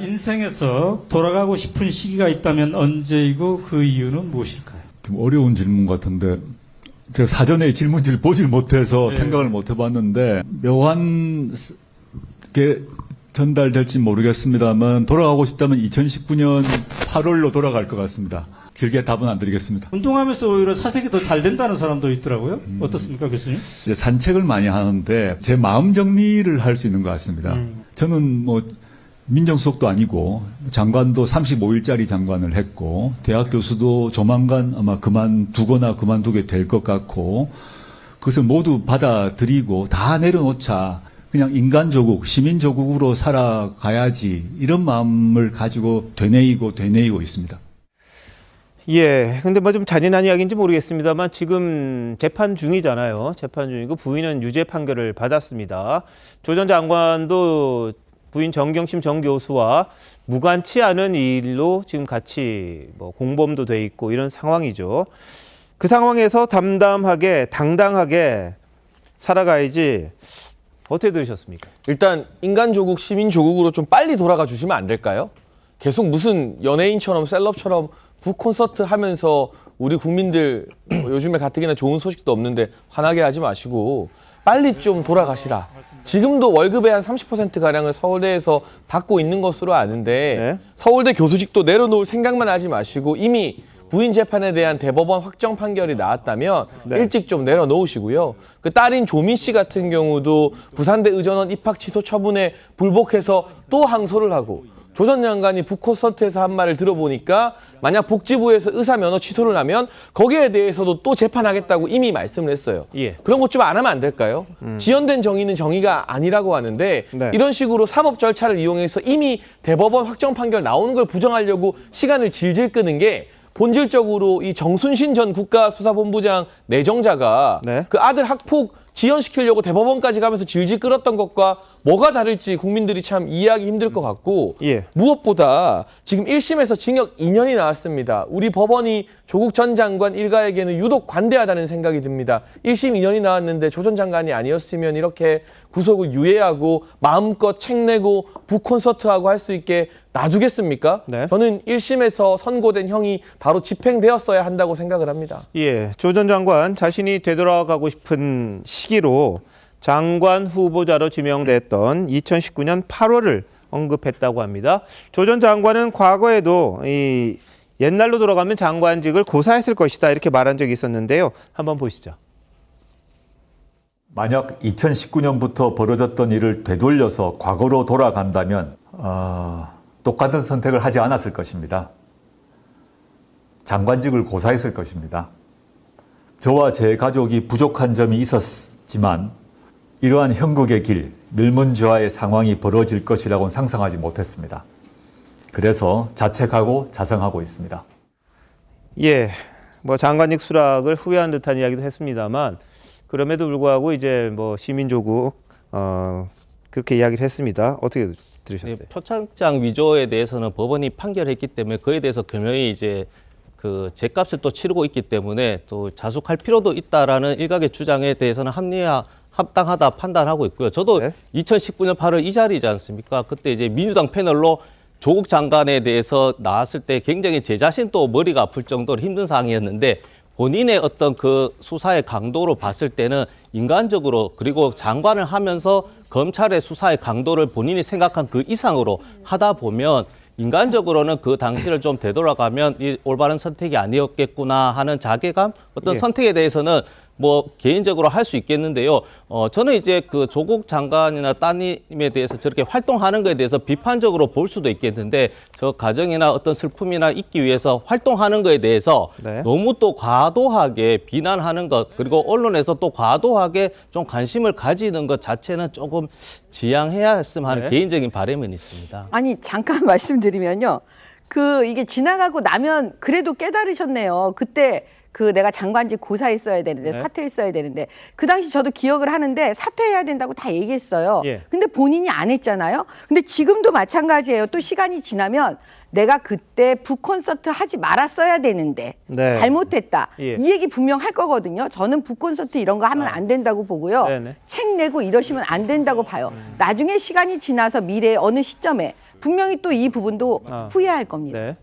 인생에서 돌아가고 싶은 시기가 있다면 언제이고 그 이유는 무엇일까요? 좀 어려운 질문 같은데 제가 사전에 질문지를 보질 못해서 생각을 못 해봤는데 묘한 게 전달될지 모르겠습니다만 돌아가고 싶다면 2019년 8월로 돌아갈 것 같습니다. 길게 답은 안 드리겠습니다. 운동하면서 오히려 사색이 더 잘 된다는 사람도 있더라고요. 어떻습니까, 교수님? 이제 산책을 많이 하는데 제 마음 정리를 할 수 있는 것 같습니다. 저는 뭐 민정수석도 아니고 장관도 35일짜리 장관을 했고 대학 교수도 조만간 아마 그만두거나 그만두게 될 것 같고 그것을 모두 받아들이고 다 내려놓자 그냥 인간조국, 시민조국으로 살아가야지 이런 마음을 가지고 되뇌이고 있습니다. 예, 근데 뭐 좀 잔인한 이야기인지 모르겠습니다만 지금 재판 중이잖아요. 재판 중이고 부인은 유죄 판결을 받았습니다. 조 전 장관도 부인 정경심 정 교수와 무관치 않은 일로 지금 같이 뭐 공범도 돼 있고 이런 상황이죠. 그 상황에서 담담하게 당당하게 살아가야지. 어떻게 들으셨습니까? 일단 인간조국, 시민조국으로 좀 빨리 돌아가 주시면 안 될까요? 계속 무슨 연예인처럼 셀럽처럼 북콘서트 하면서 우리 국민들 요즘에 가뜩이나 좋은 소식도 없는데 화나게 하지 마시고 빨리 좀 돌아가시라. 지금도 월급의 한 30%가량을 서울대에서 받고 있는 것으로 아는데 서울대 교수직도 내려놓을 생각만 하지 마시고 이미 부인 재판에 대한 대법원 확정 판결이 나왔다면 일찍 좀 내려놓으시고요. 그 딸인 조민 씨 같은 경우도 부산대 의전원 입학 취소 처분에 불복해서 또 항소를 하고 조 전 장관이 북콘서트에서 한 말을 들어보니까 만약 복지부에서 의사 면허 취소를 하면 거기에 대해서도 또 재판하겠다고 이미 말씀을 했어요. 그런 것 좀 안 하면 안 될까요? 지연된 정의는 정의가 아니라고 하는데 이런 식으로 사법 절차를 이용해서 이미 대법원 확정 판결 나오는 걸 부정하려고 시간을 질질 끄는 게 본질적으로 이 정순신 전 국가수사본부장 내정자가 그 아들 학폭 지연시키려고 대법원까지 가면서 질질 끌었던 것과 뭐가 다를지 국민들이 참 이해하기 힘들 것 같고 무엇보다 지금 1심에서 징역 2년이 나왔습니다. 우리 법원이 조국 전 장관 일가에게는 유독 관대하다는 생각이 듭니다. 1심 2년이 나왔는데 조 전 장관이 아니었으면 이렇게 구속을 유예하고 마음껏 책 내고 북콘서트하고 할 수 있게 놔두겠습니까? 저는 1심에서 선고된 형이 바로 집행되었어야 한다고 생각을 합니다. 예, 조 전 장관 자신이 되돌아가고 싶은 시기로 장관 후보자로 지명됐던 2019년 8월을 언급했다고 합니다. 조 전 장관은 과거에도 이 옛날로 돌아가면 장관직을 고사했을 것이다 이렇게 말한 적이 있었는데요. 한번 보시죠. 만약 2019년부터 벌어졌던 일을 되돌려서 과거로 돌아간다면 똑같은 선택을 하지 않았을 것입니다. 장관직을 고사했을 것입니다. 저와 제 가족이 부족한 점이 있었지만 이러한 형국의 길, 늙은좌의 상황이 벌어질 것이라고는 상상하지 못했습니다. 그래서 자책하고 자성하고 있습니다. 예, 뭐 장관직 수락을 후회한 듯한 이야기도 했습니다만 그럼에도 불구하고 이제 뭐 시민조국 그렇게 이야기를 했습니다. 어떻게 들으셨어요? 표창장 위조에 대해서는 법원이 판결했기 때문에 그에 대해서 교묘히 이제 그 죗값을 또 치르고 있기 때문에 또 자숙할 필요도 있다라는 일각의 주장에 대해서는 합당하다 판단하고 있고요. 저도 2019년 8월 이 자리이지 않습니까? 그때 이제 민주당 패널로 조국 장관에 대해서 나왔을 때 굉장히 제 자신 또 머리가 아플 정도로 힘든 상황이었는데 본인의 어떤 그 수사의 강도로 봤을 때는 인간적으로 그리고 장관을 하면서 검찰의 수사의 강도를 본인이 생각한 그 이상으로 하다 보면 인간적으로는 그 당시를 좀 되돌아가면 이 올바른 선택이 아니었겠구나 하는 자괴감 어떤 선택에 대해서는 뭐 개인적으로 할 수 있겠는데요. 저는 이제 그 조국 장관이나 따님에 대해서 저렇게 활동하는 것에 대해서 비판적으로 볼 수도 있겠는데 저 가정이나 어떤 슬픔이나 잊기 위해서 활동하는 것에 대해서 너무 또 과도하게 비난하는 것 그리고 언론에서 또 과도하게 좀 관심을 가지는 것 자체는 조금 지양해야 했으면 하는 개인적인 바람은 있습니다. 아니 잠깐 말씀드리면요. 이게 지나가고 나면 그래도 깨달으셨네요. 그때 그 내가 장관직 고사했어야 되는데 네. 사퇴했어야 되는데 그 당시 저도 기억을 하는데 사퇴해야 된다고 다 얘기했어요. 예. 근데 본인이 안 했잖아요. 근데 지금도 마찬가지예요. 또 시간이 지나면 내가 그때 북콘서트 하지 말았어야 되는데 네. 잘못했다. 예. 이 얘기 분명 할 거거든요. 저는 북콘서트 이런 거 하면 안 된다고 보고요. 네네. 책 내고 이러시면 안 된다고 봐요. 나중에 시간이 지나서 미래의 어느 시점에 분명히 또 이 부분도 후회할 겁니다. 네.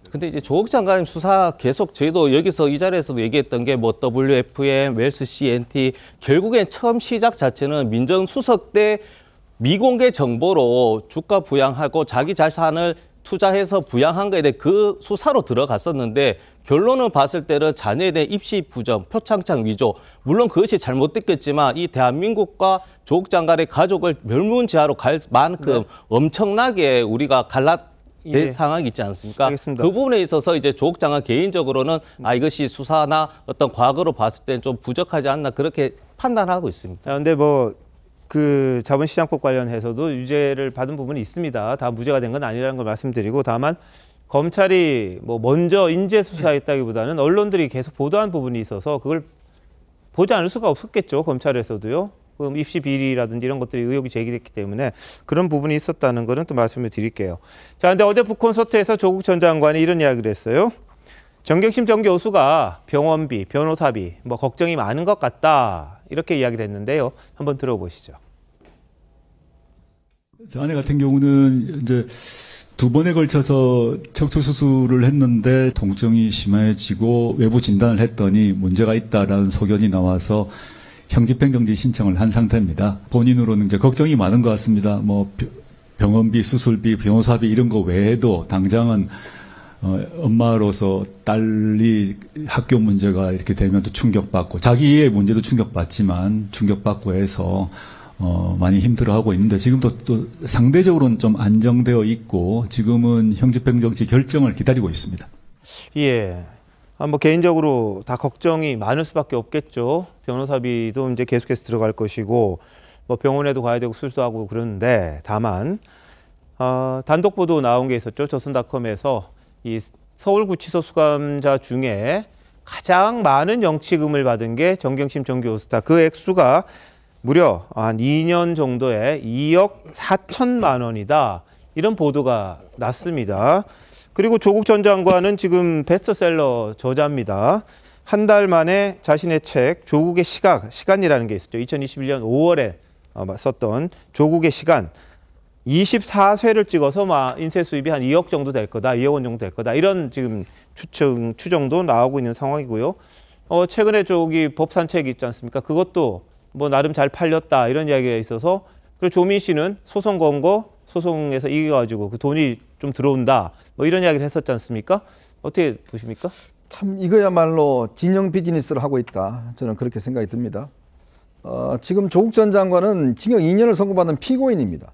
근데 이제 조국 장관님 수사 계속 저희도 여기서 이 자리에서도 얘기했던 게 뭐 WFM, 웰스 CNT 결국엔 처음 시작 자체는 민정수석 때 미공개 정보로 주가 부양하고 자기 자산을 투자해서 부양한 거에 대해 그 수사로 들어갔었는데 결론을 봤을 때는 자녀에 대한 입시 부정, 표창장 위조 물론 그것이 잘못됐겠지만 이 대한민국과 조국 장관의 가족을 멸문지하로 갈 만큼 엄청나게 우리가 된 상황이 있지 않습니까? 알겠습니다. 그 부분에 있어서 이제 조국 장관 개인적으로는 이것이 수사나 어떤 과거로 봤을 때는 좀 부족하지 않나 그렇게 판단하고 있습니다. 그런데 뭐 그 자본시장법 관련해서도 유죄를 받은 부분이 있습니다. 다 무죄가 된 건 아니라는 걸 말씀드리고 다만 검찰이 뭐 먼저 인재 수사했다기보다는 언론들이 계속 보도한 부분이 있어서 그걸 보지 않을 수가 없었겠죠. 검찰에서도요. 그럼 입시 비리라든지 이런 것들이 의혹이 제기됐기 때문에 그런 부분이 있었다는 거는 또 말씀을 드릴게요. 자, 근데 어제 북콘서트에서 조국 전 장관이 이런 이야기를 했어요. 정경심 전 교수가 병원비, 변호사비 뭐 걱정이 많은 것 같다. 이렇게 이야기를 했는데요. 한번 들어보시죠. 저 아내 같은 경우는 이제 2번에 걸쳐서 척추 수술을 했는데 통증이 심해지고 외부 진단을 했더니 문제가 있다라는 소견이 나와서 형집행정지 신청을 한 상태입니다. 본인으로는 이제 걱정이 많은 것 같습니다. 뭐 병원비, 수술비, 변호사비 이런 거 외에도 당장은 엄마로서 딸이 학교 문제가 이렇게 되면 또 충격받고 자기의 문제도 충격받지만 충격받고 해서 많이 힘들어하고 있는데 지금도 또 상대적으로는 좀 안정되어 있고 지금은 형집행정지 결정을 기다리고 있습니다. 예. 뭐 개인적으로 다 걱정이 많을 수밖에 없겠죠. 변호사비도 이제 계속해서 들어갈 것이고 뭐 병원에도 가야 되고 수술하고 그러는데 다만 단독 보도 나온 게 있었죠. 조선닷컴에서 이 서울구치소 수감자 중에 가장 많은 영치금을 받은 게 정경심 전 교수다. 그 액수가 무려 한 2년 정도에 2억 4천만 원이다. 이런 보도가 났습니다. 그리고 조국 전 장관은 지금 베스트셀러 저자입니다. 한 달 만에 자신의 책 조국의 시간이라는 게 있었죠. 2021년 5월에 썼던 조국의 시간. 24쇄를 찍어서 인쇄 수입이 한 2억 정도 될 거다. 2억 원 정도 될 거다. 이런 지금 추정도 나오고 있는 상황이고요. 최근에 저기 법산책 있지 않습니까? 그것도 뭐 나름 잘 팔렸다. 이런 이야기가 있어서 그리고 조민 씨는 소송 건 거 소송에서 이겨가지고 그 돈이 좀 들어온다. 뭐 이런 이야기를 했었지 않습니까? 어떻게 보십니까? 참 이거야말로 진영 비즈니스를 하고 있다. 저는 그렇게 생각이 듭니다. 지금 조국 전 장관은 징역 2년을 선고받은 피고인입니다.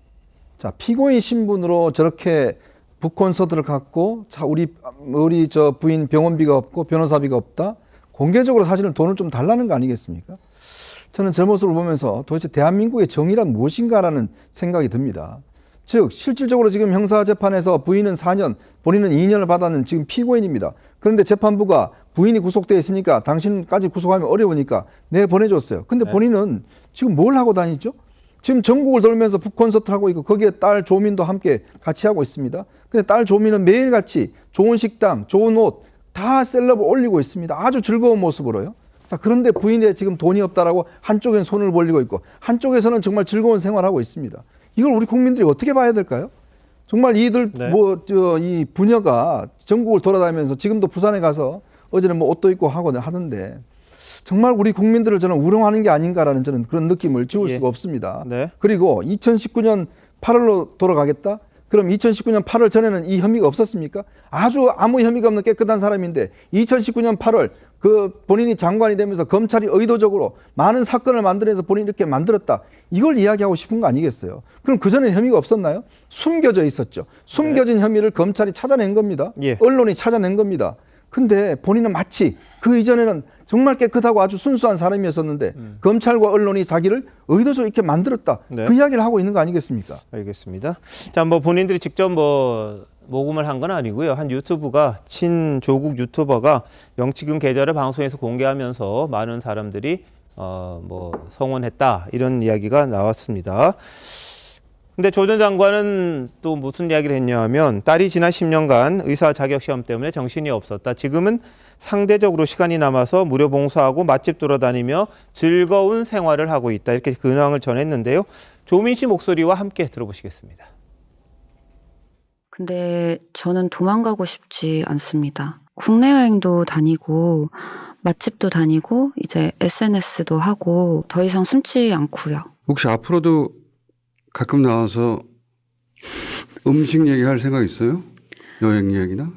자, 피고인 신분으로 저렇게 북콘서트를 갖고 자 우리 저 부인 병원비가 없고 변호사비가 없다. 공개적으로 사실은 돈을 좀 달라는 거 아니겠습니까? 저는 저 모습을 보면서 도대체 대한민국의 정의란 무엇인가라는 생각이 듭니다. 즉 실질적으로 지금 형사재판에서 부인은 4년, 본인은 2년을 받았는 지금 피고인입니다. 그런데 재판부가 부인이 구속되어 있으니까 당신까지 구속하면 어려우니까 내보내줬어요. 근데 본인은 지금 뭘 하고 다니죠? 지금 전국을 돌면서 북콘서트를 하고 있고 거기에 딸 조민도 함께 같이 하고 있습니다. 근데 딸 조민은 매일같이 좋은 식당, 좋은 옷 다 셀럽을 올리고 있습니다. 아주 즐거운 모습으로요. 자, 그런데 부인에 지금 돈이 없다라고 한쪽엔 손을 벌리고 있고 한쪽에서는 정말 즐거운 생활을 하고 있습니다. 이걸 우리 국민들이 어떻게 봐야 될까요? 정말 이들 이 부녀가 전국을 돌아다니면서 지금도 부산에 가서 어제는 뭐 옷도 입고 하던데 정말 우리 국민들을 저는 우롱하는 게 아닌가라는 저는 그런 느낌을 지울 수가 없습니다. 그리고 2019년 8월로 돌아가겠다? 그럼 2019년 8월 전에는 이 혐의가 없었습니까? 아주 아무 혐의가 없는 깨끗한 사람인데 2019년 8월 그 본인이 장관이 되면서 검찰이 의도적으로 많은 사건을 만들어내서 본인이 이렇게 만들었다. 이걸 이야기하고 싶은 거 아니겠어요? 그럼 그전에 혐의가 없었나요? 숨겨져 있었죠. 숨겨진 혐의를 검찰이 찾아낸 겁니다. 언론이 찾아낸 겁니다. 근데 본인은 마치 그 이전에는 정말 깨끗하고 아주 순수한 사람이었었는데 검찰과 언론이 자기를 의도적으로 이렇게 만들었다. 그 이야기를 하고 있는 거 아니겠습니까? 알겠습니다. 자, 뭐 본인들이 직접 뭐 모금을 한 건 아니고요. 한 유튜브가 친조국 유튜버가 영치금 계좌를 방송에서 공개하면서 많은 사람들이 성원했다 이런 이야기가 나왔습니다. 근데 조 전 장관은 또 무슨 이야기를 했냐 하면 딸이 지난 10년간 의사 자격 시험 때문에 정신이 없었다. 지금은 상대적으로 시간이 남아서 무료 봉사하고 맛집 돌아다니며 즐거운 생활을 하고 있다. 이렇게 근황을 전했는데요. 조민 씨 목소리와 함께 들어보시겠습니다. 근데 저는 도망가고 싶지 않습니다. 국내 여행도 다니고 맛집도 다니고 이제 SNS도 하고 더 이상 숨지 않고요. 혹시 앞으로도 가끔 나와서 음식 얘기할 생각 있어요? 여행 이야기나?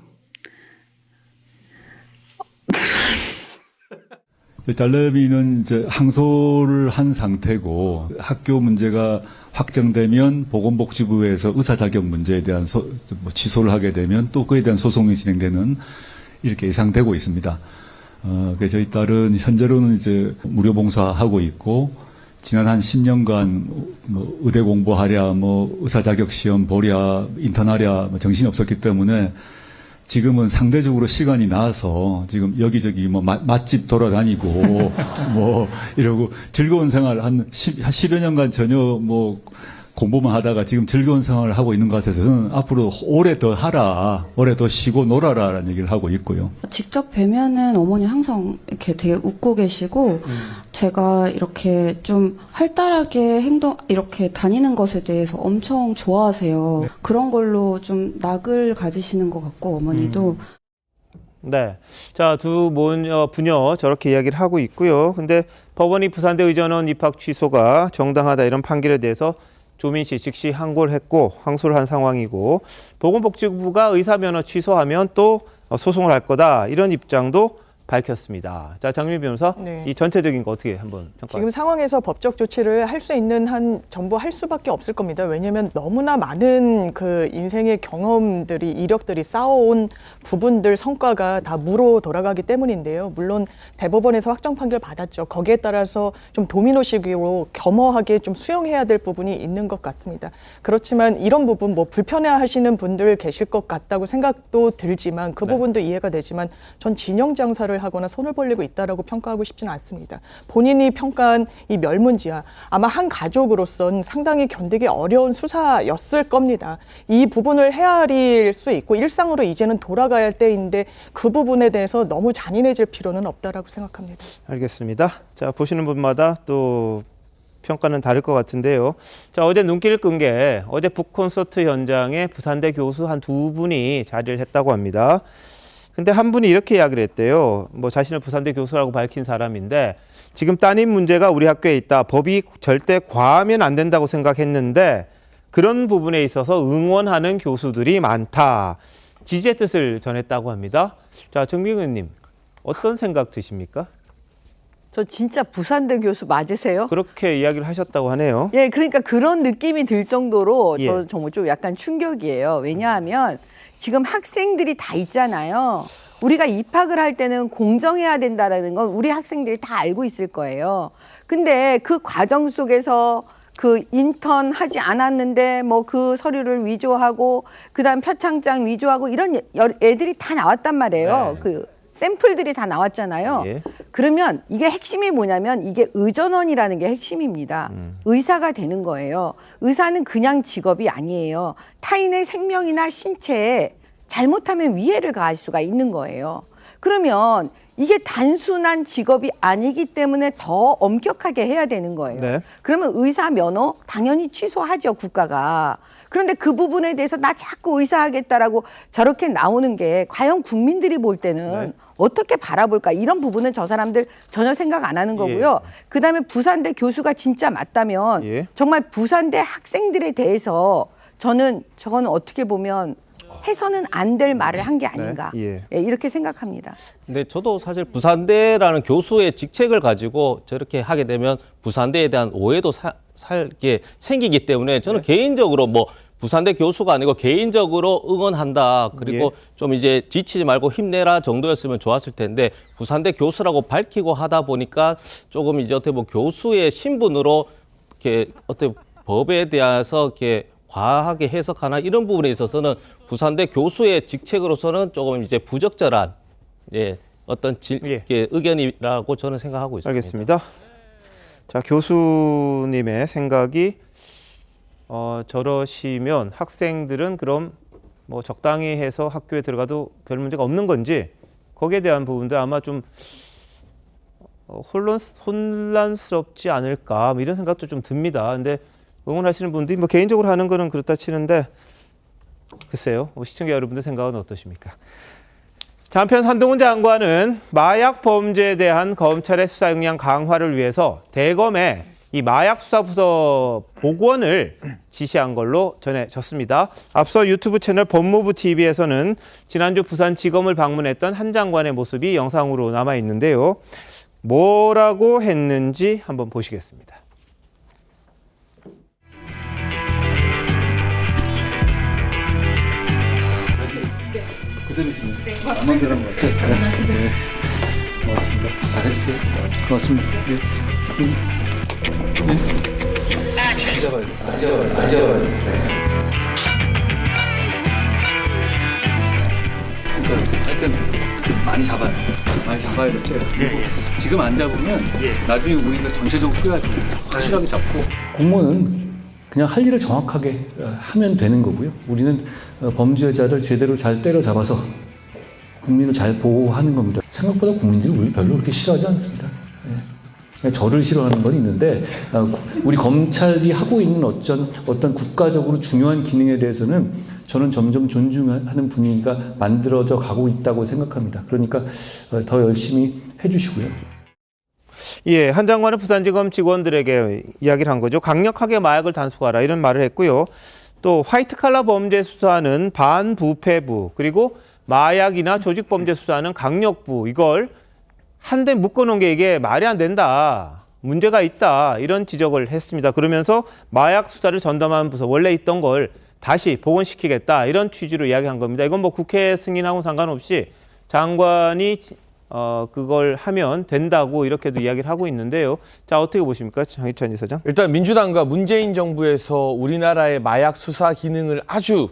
딸내미는 이제 항소를 한 상태고 학교 문제가 확정되면 보건복지부에서 의사 자격 문제에 대한 취소를 하게 되면 또 그에 대한 소송이 진행되는 이렇게 예상되고 있습니다. 그래서 저희 딸은 현재로는 이제 무료 봉사하고 있고 지난 한 10년간 의대 공부하랴, 의사 자격 시험 보랴, 인턴하랴 정신이 없었기 때문에 지금은 상대적으로 시간이 나서 지금 여기저기 맛집 돌아다니고 이러고 즐거운 생활 한 10여 년간 전혀 공부만 하다가 지금 즐거운 생활을 하고 있는 것 같아서 저는 앞으로 오래 더 하라, 오래 더 쉬고 놀아라라는 얘기를 하고 있고요. 직접 뵈면은 어머니 항상 이렇게 되게 웃고 계시고 제가 이렇게 좀 활달하게 이렇게 다니는 것에 대해서 엄청 좋아하세요. 네. 그런 걸로 좀 낙을 가지시는 것 같고 어머니도. 네. 자, 두 부녀 저렇게 이야기를 하고 있고요. 근데 법원이 부산대 의전원 입학 취소가 정당하다 이런 판결에 대해서 조민 씨 즉시 항고를 했고 항소를 한 상황이고 보건복지부가 의사 면허 취소하면 또 소송을 할 거다 이런 입장도 밝혔습니다. 자, 장미 변호사, 네. 이 전체적인 거 어떻게 한번 평가하세요? 지금 상황에서 법적 조치를 할 수 있는 한 전부 할 수밖에 없을 겁니다. 왜냐하면 너무나 많은 그 인생의 경험들이 이력들이 쌓아온 부분들 성과가 다 무로 돌아가기 때문인데요. 물론 대법원에서 확정 판결 받았죠. 거기에 따라서 좀 도미노식으로 겸허하게 좀 수용해야 될 부분이 있는 것 같습니다. 그렇지만 이런 부분 불편해하시는 분들 계실 것 같다고 생각도 들지만 그 부분도 이해가 되지만 전 진영 장사를 하거나 손을 벌리고 있다라고 평가하고 싶지는 않습니다. 본인이 평가한 이 멸문지화 아마 한 가족으로선 상당히 견디기 어려운 수사였을 겁니다. 이 부분을 헤아릴 수 있고 일상으로 이제는 돌아가야 할 때인데 그 부분에 대해서 너무 잔인해질 필요는 없다라고 생각합니다. 알겠습니다. 자, 보시는 분마다 또 평가는 다를 것 같은데요. 자, 어제 눈길을 끈 게 어제 북콘서트 현장에 부산대 교수 한 두 분이 자리를 했다고 합니다. 근데 한 분이 이렇게 이야기를 했대요. 자신을 부산대 교수라고 밝힌 사람인데 지금 따님 문제가 우리 학교에 있다. 법이 절대 과하면 안 된다고 생각했는데 그런 부분에 있어서 응원하는 교수들이 많다. 지지의 뜻을 전했다고 합니다. 자, 정미경 의원님 어떤 생각 드십니까? 저 진짜 부산대 교수 맞으세요? 그렇게 이야기를 하셨다고 하네요. 예, 그러니까 그런 느낌이 들 정도로 저 정말 좀 약간 충격이에요. 왜냐하면 지금 학생들이 다 있잖아요. 우리가 입학을 할 때는 공정해야 된다는 건 우리 학생들이 다 알고 있을 거예요. 근데 그 과정 속에서 그 인턴 하지 않았는데 그 서류를 위조하고 그다음 표창장 위조하고 이런 애들이 다 나왔단 말이에요. 네. 샘플들이 다 나왔잖아요. 예. 그러면 이게 핵심이 뭐냐면 이게 의전원이라는 게 핵심입니다. 의사가 되는 거예요. 의사는 그냥 직업이 아니에요. 타인의 생명이나 신체에 잘못하면 위해를 가할 수가 있는 거예요. 그러면 이게 단순한 직업이 아니기 때문에 더 엄격하게 해야 되는 거예요. 네. 그러면 의사 면허 당연히 취소하죠, 국가가. 그런데 그 부분에 대해서 나 자꾸 의사하겠다라고 저렇게 나오는 게 과연 국민들이 볼 때는 어떻게 바라볼까? 이런 부분은 저 사람들 전혀 생각 안 하는 거고요. 그다음에 부산대 교수가 진짜 맞다면 정말 부산대 학생들에 대해서 저는 어떻게 보면 해서는 안 될 말을 한 게 아닌가 이렇게 생각합니다. 근데 저도 사실 부산대라는 교수의 직책을 가지고 저렇게 하게 되면 부산대에 대한 오해도 살게 생기기 때문에 저는 개인적으로 부산대 교수가 아니고 개인적으로 응원한다. 그리고 좀 이제 지치지 말고 힘내라 정도였으면 좋았을 텐데 부산대 교수라고 밝히고 하다 보니까 조금 이제 어떻게 교수의 신분으로 이렇게 어떻게 법에 대해서 이렇게 과하게 해석하나 이런 부분에 있어서는 부산대 교수의 직책으로서는 조금 이제 부적절한 어떤 의견이라고 저는 생각하고 있습니다. 알겠습니다. 자, 교수님의 생각이 저러시면 학생들은 그럼 뭐 적당히 해서 학교에 들어가도 별 문제가 없는 건지 거기에 대한 부분들 아마 좀 혼란스럽지 않을까 뭐 이런 생각도 좀 듭니다. 근데 응원하시는 분들이 뭐 개인적으로 하는 거는 그렇다 치는데 글쎄요. 시청자 여러분들 생각은 어떠십니까? 자, 한편 한동훈 장관은 마약 범죄에 대한 검찰의 수사 역량 강화를 위해서 대검에 이 마약 수사부서 복원을 지시한 걸로 전해졌습니다. 앞서 유튜브 채널 법무부 TV에서는 지난주 부산지검을 방문했던 한 장관의 모습이 영상으로 남아 있는데요. 뭐라고 했는지 한번 보시겠습니다. 그대로 지금 나만 되는 것 같아요. 네. 고맙습니다. 잘해주세요. 고맙습니다. 앉아봐요. 하여튼 많이 잡아야 돼. 지금 안 잡으면 나중에 우리가 전체적으로 후회할 거예요. 확실하게 잡고. 공무원은 그냥 할 일을 정확하게 하면 되는 거고요. 우리는 범죄자를 제대로 잘 때려잡아서 국민을 잘 보호하는 겁니다. 생각보다 국민들이 우리 별로 그렇게 싫어하지 않습니다. 저를 싫어하는 건 있는데 우리 검찰이 하고 있는 어떤 국가적으로 중요한 기능에 대해서는 저는 점점 존중하는 분위기가 만들어져 가고 있다고 생각합니다. 그러니까 더 열심히 해주시고요. 예, 한 장관은 부산지검 직원들에게 이야기를 한 거죠. 강력하게 마약을 단속하라 이런 말을 했고요. 또 화이트칼라 범죄 수사는 반부패부 그리고 마약이나 조직범죄 수사는 강력부 이걸 한데 묶어놓은 게 이게 말이 안 된다. 문제가 있다. 이런 지적을 했습니다. 그러면서 마약 수사를 전담하는 부서 원래 있던 걸 다시 복원시키겠다. 이런 취지로 이야기한 겁니다. 이건 뭐 국회 승인하고 상관없이 장관이 그걸 하면 된다고 이렇게도 이야기를 하고 있는데요. 자, 어떻게 보십니까? 장희찬 이사장. 일단 민주당과 문재인 정부에서 우리나라의 마약 수사 기능을 아주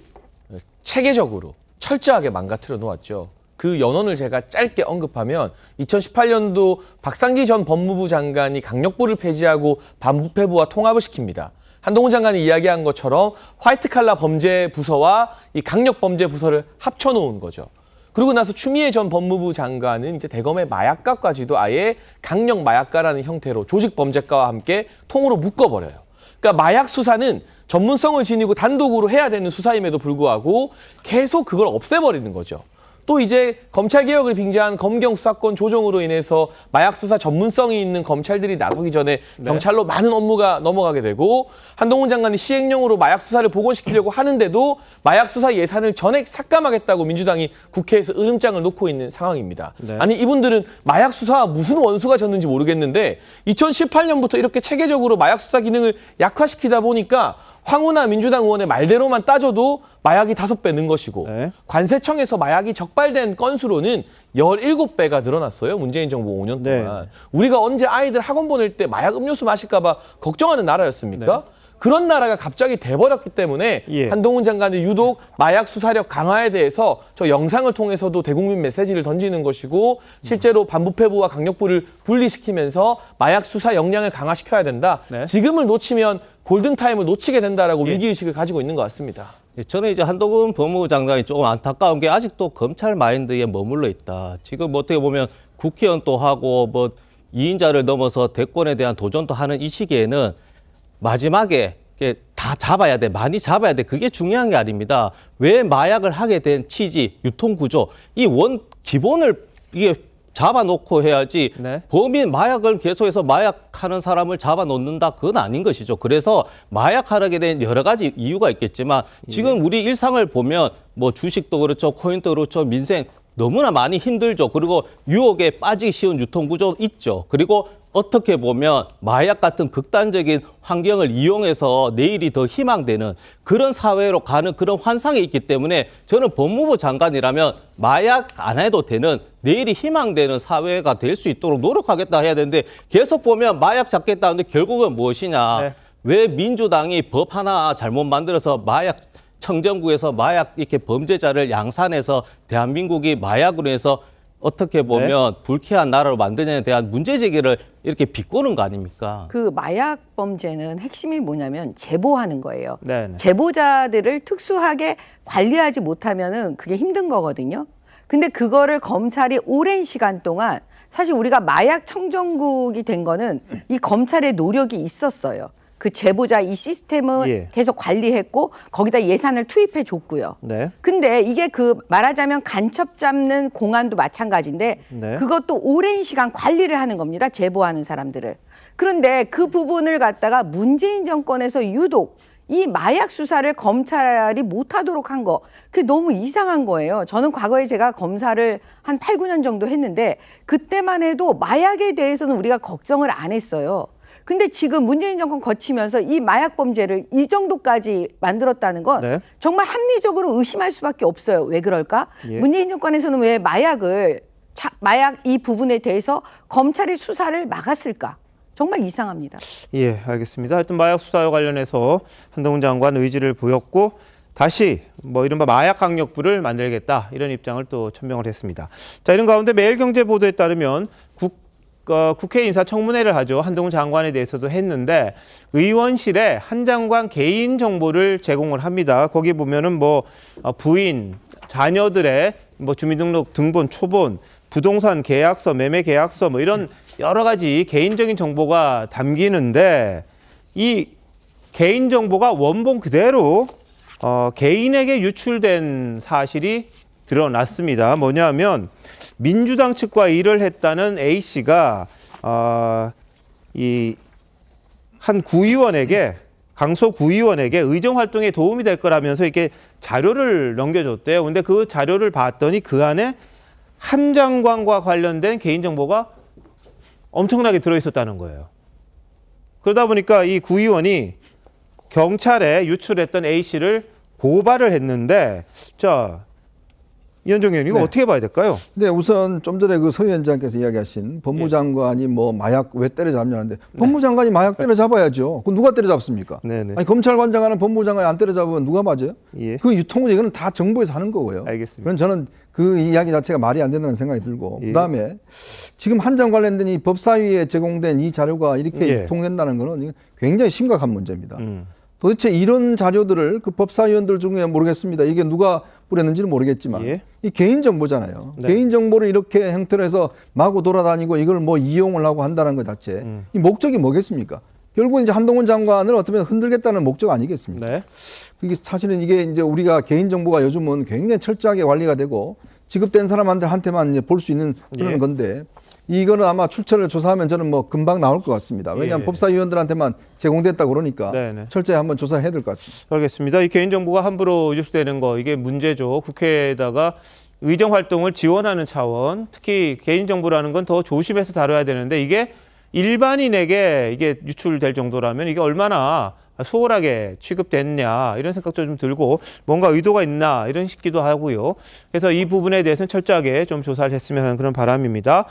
체계적으로 철저하게 망가뜨려 놓았죠. 그 연원을 제가 짧게 언급하면 2018년도 박상기 전 법무부 장관이 강력부를 폐지하고 반부패부와 통합을 시킵니다. 한동훈 장관이 이야기한 것처럼 화이트칼라 범죄 부서와 이 강력 범죄 부서를 합쳐놓은 거죠. 그러고 나서 추미애 전 법무부 장관은 이제 대검의 마약과까지도 아예 강력 마약과라는 형태로 조직범죄과와 함께 통으로 묶어버려요. 그러니까 마약 수사는 전문성을 지니고 단독으로 해야 되는 수사임에도 불구하고 계속 그걸 없애버리는 거죠. 또 이제 검찰개혁을 빙자한 검경 수사권 조정으로 인해서 마약 수사 전문성이 있는 검찰들이 나서기 전에 경찰로 많은 업무가 넘어가게 되고 한동훈 장관이 시행령으로 마약 수사를 복원시키려고 하는데도 마약 수사 예산을 전액 삭감하겠다고 민주당이 국회에서 으름장을 놓고 있는 상황입니다. 아니 이분들은 마약 수사와 무슨 원수가 졌는지 모르겠는데 2018년부터 이렇게 체계적으로 마약 수사 기능을 약화시키다 보니까 황운하 민주당 의원의 말대로만 따져도 마약이 5배 는 것이고 관세청에서 마약이 적발된 건수로는 17배가 늘어났어요. 문재인 정부 5년 동안. 우리가 언제 아이들 학원 보낼 때 마약 음료수 마실까 봐 걱정하는 나라였습니까? 그런 나라가 갑자기 돼버렸기 때문에 한동훈 장관이 유독 마약 수사력 강화에 대해서 저 영상을 통해서도 대국민 메시지를 던지는 것이고 실제로 반부패부와 강력부를 분리시키면서 마약 수사 역량을 강화시켜야 된다. 지금을 놓치면 골든타임을 놓치게 된다라고 위기의식을 가지고 있는 것 같습니다. 저는 이제 한동훈 법무부 장관이 조금 안타까운 게 아직도 검찰 마인드에 머물러 있다. 지금 뭐 어떻게 보면 국회의원 또 하고 뭐 2인자를 넘어서 대권에 대한 도전도 하는 이 시기에는 마지막에 다 잡아야 돼. 많이 잡아야 돼. 그게 중요한 게 아닙니다. 왜 마약을 하게 된 취지, 유통구조, 이 기본을 이게 잡아놓고 해야지 범인 마약을 계속해서 마약하는 사람을 잡아놓는다. 그건 아닌 것이죠. 그래서 마약하게 된 여러 가지 이유가 있겠지만 지금 우리 일상을 보면 뭐 주식도 그렇죠. 코인도 그렇죠. 민생 너무나 많이 힘들죠. 그리고 유혹에 빠지기 쉬운 유통구조 있죠. 그리고 어떻게 보면 마약 같은 극단적인 환경을 이용해서 내일이 더 희망되는 그런 사회로 가는 그런 환상이 있기 때문에 저는 법무부 장관이라면 마약 안 해도 되는 내일이 희망되는 사회가 될 수 있도록 노력하겠다 해야 되는데 계속 보면 마약 잡겠다는데 결국은 무엇이냐. 왜 민주당이 법 하나 잘못 만들어서 마약 청정구에서 마약 이렇게 범죄자를 양산해서 대한민국이 마약으로 해서 어떻게 보면 불쾌한 나라로 만드냐에 대한 문제 제기를 이렇게 비꼬는 거 아닙니까? 그 마약 범죄는 핵심이 뭐냐면 제보하는 거예요. 네네. 제보자들을 특수하게 관리하지 못하면은 그게 힘든 거거든요. 근데 그거를 검찰이 오랜 시간 동안 사실 우리가 마약 청정국이 된 거는 이 검찰의 노력이 있었어요. 그 제보자 이 시스템을 계속 관리했고 거기다 예산을 투입해 줬고요. 네. 근데 이게 그 말하자면 간첩 잡는 공안도 마찬가지인데 네. 그것도 오랜 시간 관리를 하는 겁니다. 제보하는 사람들을. 그런데 그 부분을 갖다가 문재인 정권에서 유독 이 마약 수사를 검찰이 못하도록 한 거, 그게 너무 이상한 거예요. 저는 과거에 제가 검사를 한 8, 9년 정도 했는데 그때만 해도 마약에 대해서는 우리가 걱정을 안 했어요. 근데 지금 문재인 정권 거치면서 이 마약 범죄를 이 정도까지 만들었다는 건 정말 합리적으로 의심할 수밖에 없어요. 왜 그럴까? 문재인 정권에서는 왜 마약 이 부분에 대해서 검찰이 수사를 막았을까? 정말 이상합니다. 예, 알겠습니다. 하여튼 마약 수사와 관련해서 한동훈 장관 의지를 보였고 다시 뭐 이른바 마약 강력부를 만들겠다 이런 입장을 또 천명을 했습니다. 자, 이런 가운데 매일경제 보도에 따르면 국회 인사청문회를 하죠. 한동훈 장관에 대해서도 했는데 의원실에 한 장관 개인 정보를 제공을 합니다. 거기 보면은 뭐 부인, 자녀들의 뭐 주민등록 등본, 초본, 부동산 계약서, 매매 계약서 뭐 이런 여러 가지 개인적인 정보가 담기는데 이 개인 정보가 원본 그대로 개인에게 유출된 사실이 드러났습니다. 뭐냐면 민주당 측과 일을 했다는 A 씨가 이 한 구의원에게 강서 구의원에게 의정 활동에 도움이 될 거라면서 이렇게 자료를 넘겨줬대요. 근데 그 자료를 봤더니 그 안에 한 장관과 관련된 개인 정보가 엄청나게 들어있었다는 거예요. 그러다 보니까 이 구의원이 경찰에 유출했던 A 씨를 고발을 했는데, 자, 이현정 의원님, 이거 어떻게 봐야 될까요? 네, 우선 좀 전에 그 서 위원장께서 이야기하신 법무장관이 뭐 마약 왜 때려잡냐는데 법무장관이 마약 때려잡아야죠. 그 누가 때려잡습니까? 네네. 아니, 검찰관장하는 법무장관이 안 때려잡으면 누가 맞아요? 그 유통은 이거는 다 정부에서 하는 거고요. 알겠습니다. 그럼 저는 그 이야기 자체가 말이 안 된다는 생각이 들고 그다음에 지금 한장 관련된 이 법사위에 제공된 이 자료가 이렇게 유통된다는 거는 굉장히 심각한 문제입니다. 도대체 이런 자료들을 그 법사위원들 중에 모르겠습니다. 이게 누가 뿌렸는지는 모르겠지만 이 개인정보잖아요. 개인정보를 이렇게 형태로 해서 마구 돌아다니고 이걸 뭐 이용을 하고 한다는 것 자체 이 목적이 뭐겠습니까? 결국 이제 한동훈 장관을 어떻게 보면 흔들겠다는 목적 아니겠습니까? 그게 사실은 이게 이제 우리가 개인정보가 요즘은 굉장히 철저하게 관리가 되고 지급된 사람한테만 이제 볼 수 있는 그런 건데 이거는 아마 출처를 조사하면 저는 뭐 금방 나올 것 같습니다. 왜냐하면 법사위원들한테만 제공됐다고 그러니까 철저히 한번 조사해야 될 것 같습니다. 알겠습니다. 이 개인정보가 함부로 유출되는 거 이게 문제죠. 국회에다가 의정활동을 지원하는 차원, 특히 개인정보라는 건 더 조심해서 다뤄야 되는데 이게 일반인에게 이게 유출될 정도라면 이게 얼마나 소홀하게 취급됐냐 이런 생각도 좀 들고 뭔가 의도가 있나 이런 싶기도 하고요. 그래서 이 부분에 대해서는 철저하게 좀 조사를 했으면 하는 그런 바람입니다.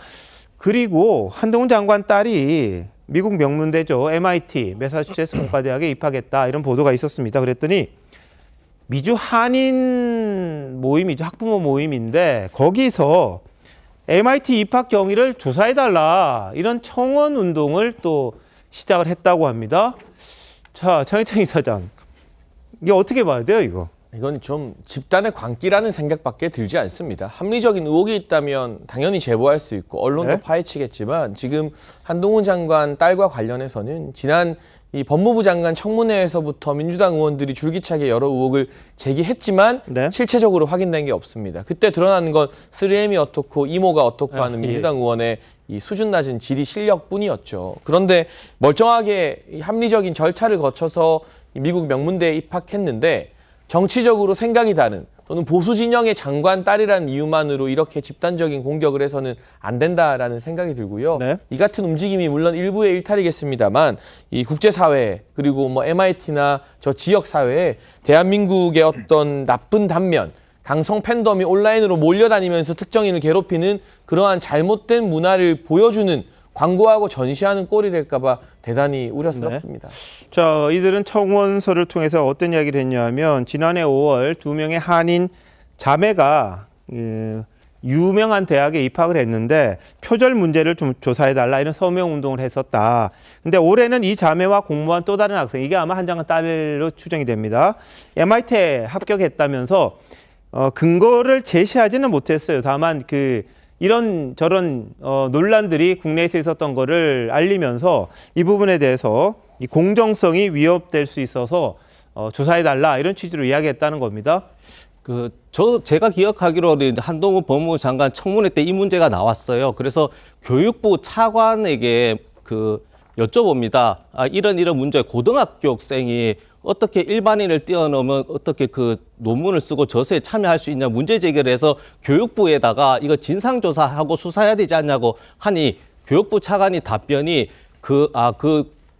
그리고 한동훈 장관 딸이 미국 명문대죠. MIT, 매사추세츠 공과대학에 입학했다 이런 보도가 있었습니다. 그랬더니 미주 한인 모임이죠. 학부모 모임인데 거기서 MIT 입학 경위를 조사해달라 이런 청원 운동을 또 시작을 했다고 합니다. 자, 장혜창 이사장, 이게 어떻게 봐야 돼요, 이거? 이건 좀 집단의 광기라는 생각밖에 들지 않습니다. 합리적인 의혹이 있다면 당연히 제보할 수 있고 언론도 파헤치겠지만 지금 한동훈 장관 딸과 관련해서는 지난 이 법무부 장관 청문회에서부터 민주당 의원들이 줄기차게 여러 의혹을 제기했지만 실체적으로 확인된 게 없습니다. 그때 드러나는 건 3M이 어떻고 이모가 어떻고 하는 민주당 의원의 이 수준 낮은 지리 실력뿐이었죠. 그런데 멀쩡하게 이 합리적인 절차를 거쳐서 미국 명문대에 입학했는데 정치적으로 생각이 다른 또는 보수 진영의 장관 딸이라는 이유만으로 이렇게 집단적인 공격을 해서는 안 된다라는 생각이 들고요. 이 같은 움직임이 물론 일부의 일탈이겠습니다만 이 국제사회 그리고 뭐 MIT나 저 지역사회에 대한민국의 어떤 나쁜 단면 강성 팬덤이 온라인으로 몰려다니면서 특정인을 괴롭히는 그러한 잘못된 문화를 보여주는 광고하고 전시하는 꼴이 될까봐 대단히 우려스럽습니다. 자, 이들은 청원서를 통해서 어떤 이야기를 했냐면 지난해 5월 2명의 한인 자매가 유명한 대학에 입학을 했는데 표절 문제를 좀 조사해달라 이런 서명 운동을 했었다. 근데 올해는 이 자매와 공모한 또 다른 학생, 이게 아마 한장관 딸로 추정이 됩니다. MIT에 합격했다면서 근거를 제시하지는 못했어요. 다만 이런 저런 논란들이 국내에서 있었던 거를 알리면서 이 부분에 대해서 이 공정성이 위협될 수 있어서 조사해달라 이런 취지로 이야기했다는 겁니다. 제가 기억하기로 한동훈 법무부 장관 청문회 때 이 문제가 나왔어요. 그래서 교육부 차관에게 여쭤봅니다. 이런 문제, 고등학교 학생이 어떻게 일반인을 뛰어넘은 어떻게 논문을 쓰고 저서에 참여할 수 있냐 문제 제기를 해서 교육부에다가 이거 진상조사하고 수사해야 되지 않냐고 하니 교육부 차관이 답변이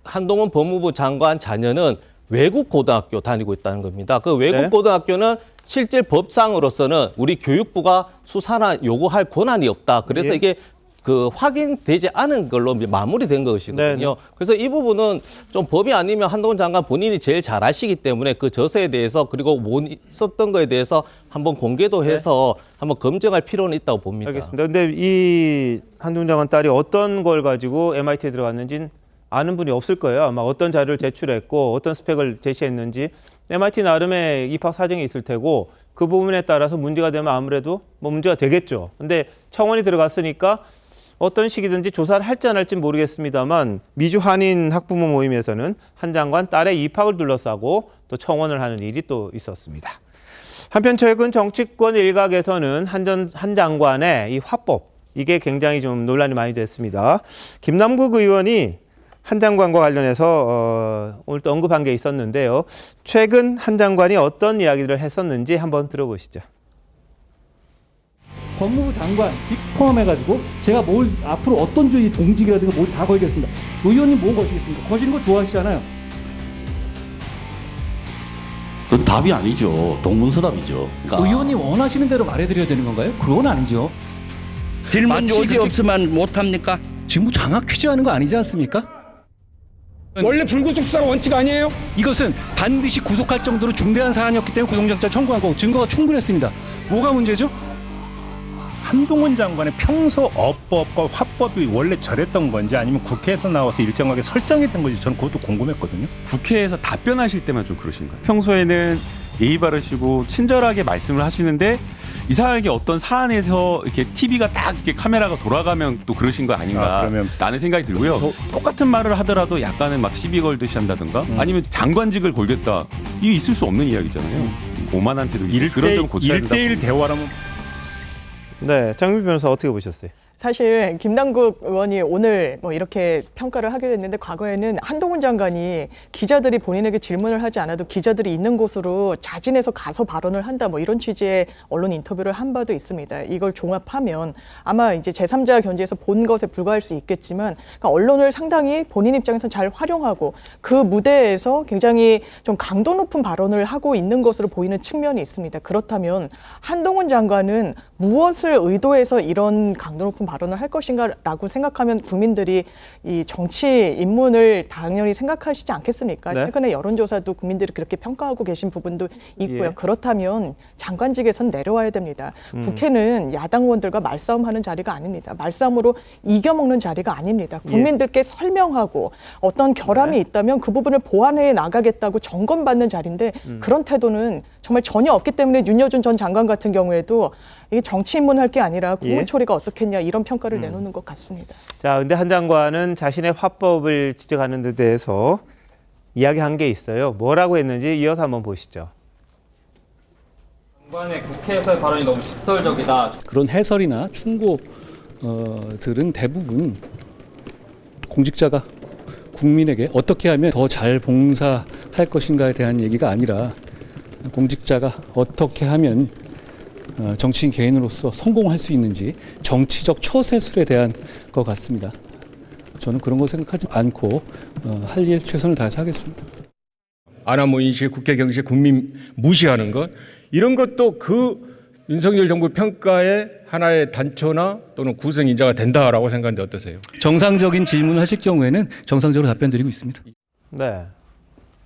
한동훈 법무부 장관 자녀는 외국 고등학교 다니고 있다는 겁니다. 그 외국 고등학교는 실제 법상으로서는 우리 교육부가 수사나 요구할 권한이 없다. 그래서 이게 확인되지 않은 걸로 마무리된 것이거든요. 그래서 이 부분은 좀 법이 아니면 한동훈 장관 본인이 제일 잘 아시기 때문에 그 저서에 대해서 그리고 못 썼던 거에 대해서 한번 공개도 해서 한번 검증할 필요는 있다고 봅니다. 알겠습니다. 근데 이 한동훈 장관 딸이 어떤 걸 가지고 MIT에 들어갔는지는 아는 분이 없을 거예요. 아마 어떤 자료를 제출했고 어떤 스펙을 제시했는지 MIT 나름의 입학 사정이 있을 테고 그 부분에 따라서 문제가 되면 아무래도 문제가 되겠죠. 근데 청원이 들어갔으니까 어떤 식이든지 조사를 할지 안 할지 모르겠습니다만 미주 한인 학부모 모임에서는 한 장관 딸의 입학을 둘러싸고 또 청원을 하는 일이 또 있었습니다. 한편 최근 정치권 일각에서는 한 장관의 이 화법, 이게 굉장히 좀 논란이 많이 됐습니다. 김남국 의원이 한 장관과 관련해서 오늘 또 언급한 게 있었는데요. 최근 한 장관이 어떤 이야기를 했었는지 한번 들어보시죠. 법무부 장관 포함해가지고 제가 앞으로 어떤 주의 종직이라든가 뭘 다 걸겠습니다. 의원님 뭐 거시겠습니까? 거시는 거 좋아하시잖아요. 그건 답이 아니죠. 동문서답이죠. 그러니까 의원님 원하시는 대로 말해드려야 되는 건가요? 그건 아니죠. 질문 요지 없으면 못합니까? 지금 장학 퀴즈 하는 거 아니지 않습니까? 원래 불구속 수사가 원칙 아니에요? 이것은 반드시 구속할 정도로 중대한 사안이었기 때문에 구속영장 청구한 거고 증거가 충분했습니다. 뭐가 문제죠? 한동훈 장관의 평소 어법과 화법이 원래 저랬던 건지 아니면 국회에서 나와서 일정하게 설정이 된 건지 저는 그것도 궁금했거든요. 국회에서 답변하실 때만 좀 그러신 거예요. 평소에는 예의 바르시고 친절하게 말씀을 하시는데 이상하게 어떤 사안에서 이렇게 TV가 딱 이렇게 카메라가 돌아가면 또 그러신 거 아닌가 그러면 라는 생각이 들고요. 똑같은 말을 하더라도 약간은 막 시비 걸듯이 한다든가 아니면 장관직을 걸겠다. 이게 있을 수 없는 이야기잖아요. 오만한테도 그런 점 고쳐야 된다. 1대1 대화라면 네, 장미 변호사 어떻게 보셨어요? 사실 김남국 의원이 오늘 이렇게 평가를 하게 됐는데 과거에는 한동훈 장관이 기자들이 본인에게 질문을 하지 않아도 기자들이 있는 곳으로 자진해서 가서 발언을 한다 이런 취지의 언론 인터뷰를 한 바도 있습니다. 이걸 종합하면 아마 이제 제3자 견지에서 본 것에 불과할 수 있겠지만 그러니까 언론을 상당히 본인 입장에서 잘 활용하고 그 무대에서 굉장히 좀 강도 높은 발언을 하고 있는 것으로 보이는 측면이 있습니다. 그렇다면 한동훈 장관은 무엇을 의도해서 이런 강도 높은 발언을 할 것인가라고 생각하면 국민들이 이 정치 입문을 당연히 생각하시지 않겠습니까? 네. 최근에 여론조사도 국민들이 그렇게 평가하고 계신 부분도 있고요. 그렇다면 장관직에선 내려와야 됩니다. 국회는 야당 의원들과 말싸움하는 자리가 아닙니다. 말싸움으로 이겨먹는 자리가 아닙니다. 국민들께 설명하고 어떤 결함이 있다면 그 부분을 보완해 나가겠다고 점검받는 자리인데 그런 태도는 정말 전혀 없기 때문에 윤여준 전 장관 같은 경우에도 이게 정치 입문할 게 아니라 국무 처리가 어떻겠냐 이런 평가를 내놓는 것 같습니다. 자, 근데 한 장관은 자신의 화법을 지적하는 데 대해서 이야기한 게 있어요. 뭐라고 했는지 이어서 한번 보시죠. 장관의 국회에서의 발언이 너무 직설적이다. 그런 해설이나 충고들은 대부분 공직자가 국민에게 어떻게 하면 더 잘 봉사할 것인가에 대한 얘기가 아니라 공직자가 어떻게 하면 정치인 개인으로서 성공할 수 있는지 정치적 처세술에 대한 것 같습니다. 저는 그런 거 생각하지 않고 할 일 최선을 다해서 하겠습니다. 아나모 인식, 국회 경식, 국민 무시하는 것 이런 것도 그 윤석열 정부 평가의 하나의 단초나 또는 구성인자가 된다라고 생각하는데 어떠세요? 정상적인 질문을 하실 경우에는 정상적으로 답변 드리고 있습니다. 네.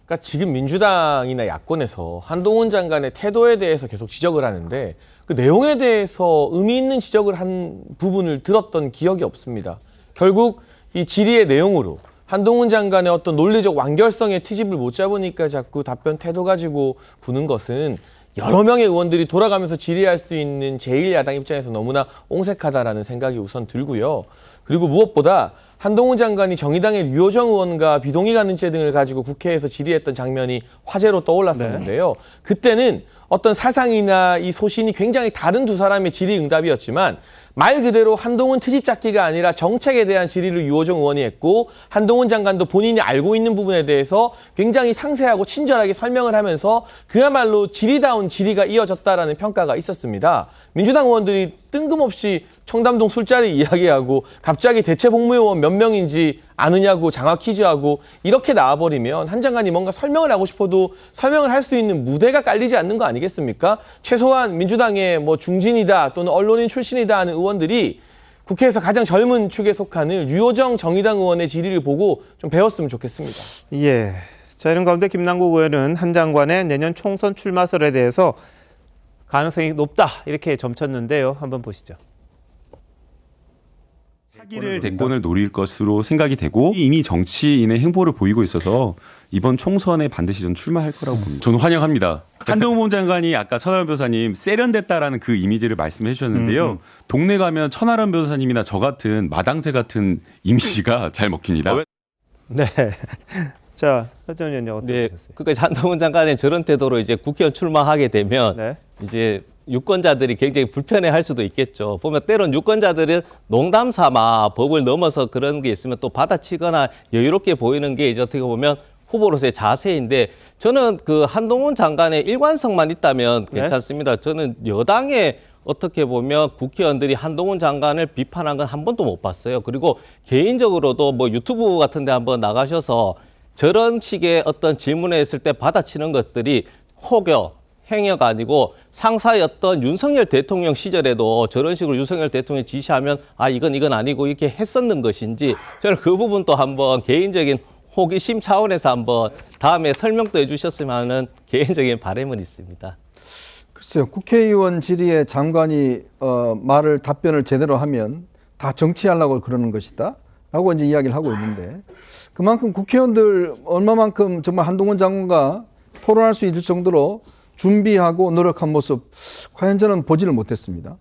그러니까 지금 민주당이나 야권에서 한동훈 장관의 태도에 대해서 계속 지적을 하는데 그 내용에 대해서 의미 있는 지적을 한 부분을 들었던 기억이 없습니다. 결국 이 질의의 내용으로 한동훈 장관의 어떤 논리적 완결성의 트집을 못 잡으니까 자꾸 답변 태도 가지고 구는 것은 여러 명의 의원들이 돌아가면서 질의할 수 있는 제1야당 입장에서 너무나 옹색하다라는 생각이 우선 들고요. 그리고 무엇보다 한동훈 장관이 정의당의 류호정 의원과 비동의 가능죄 등을 가지고 국회에서 질의했던 장면이 화제로 떠올랐었는데요. 그때는 어떤 사상이나 이 소신이 굉장히 다른 두 사람의 질의 응답이었지만 말 그대로 한동훈 트집 잡기가 아니라 정책에 대한 질의를 류호정 의원이 했고 한동훈 장관도 본인이 알고 있는 부분에 대해서 굉장히 상세하고 친절하게 설명을 하면서 그야말로 질의다운 질의가 이어졌다라는 평가가 있었습니다. 민주당 의원들이 뜬금없이 청담동 술자리 이야기하고 갑자기 대체 복무요원 몇 명인지 아느냐고 장화 퀴즈하고 이렇게 나와버리면 한 장관이 뭔가 설명을 하고 싶어도 설명을 할 수 있는 무대가 깔리지 않는 거 아니겠습니까? 최소한 민주당의 뭐 중진이다 또는 언론인 출신이다 하는 의원들이 국회에서 가장 젊은 축에 속하는 류호정 정의당 의원의 질의를 보고 좀 배웠으면 좋겠습니다. 예. 자, 이런 가운데 김남국 의원은 한 장관의 내년 총선 출마설에 대해서 가능성이 높다 이렇게 점쳤는데요. 한번 보시죠. 차기를 대권을 노릴 것으로 생각이 되고 이미 정치인의 행보를 보이고 있어서 이번 총선에 반드시 전 출마할 거라고 봅니다. 저는 환영합니다. 한동훈 장관이 아까 천하람 변호사님 세련됐다라는 그 이미지를 말씀해 주셨는데요. 동네 가면 천하람 변호사님이나 저 같은 마당새 같은 이미지가 잘 먹힙니다. 네. 자, 서지원 위원님 어떻게 보셨어요? 그러니까 한동훈 장관의 저런 태도로 이제 국회의원 출마하게 되면 이제 유권자들이 굉장히 불편해할 수도 있겠죠. 보면 때론 유권자들은 농담 삼아 법을 넘어서 그런 게 있으면 또 받아치거나 여유롭게 보이는 게 이제 어떻게 보면 후보로서의 자세인데 저는 그 한동훈 장관의 일관성만 있다면 괜찮습니다. 저는 여당의 어떻게 보면 국회의원들이 한동훈 장관을 비판한 건 한 번도 못 봤어요. 그리고 개인적으로도 뭐 유튜브 같은 데 한번 나가셔서 저런 식의 어떤 질문을 했을 때 받아치는 것들이 혹여 행여가 아니고 상사였던 윤석열 대통령 시절에도 저런 식으로 윤석열 대통령이 지시하면 아 이건 아니고 이렇게 했었는 것인지 저는 그 부분도 한번 개인적인 호기심 차원에서 한번 다음에 설명도 해주셨으면 하는 개인적인 바람은 있습니다. 글쎄요. 국회의원 질의에 장관이 답변을 제대로 하면 다 정치하려고 그러는 것이다 라고 이제 이야기를 하고 있는데 그만큼 국회의원들 얼마만큼 정말 한동훈 장관과 토론할 수 있을 정도로 준비하고 노력한 모습 과연 저는 보지를 못했습니다.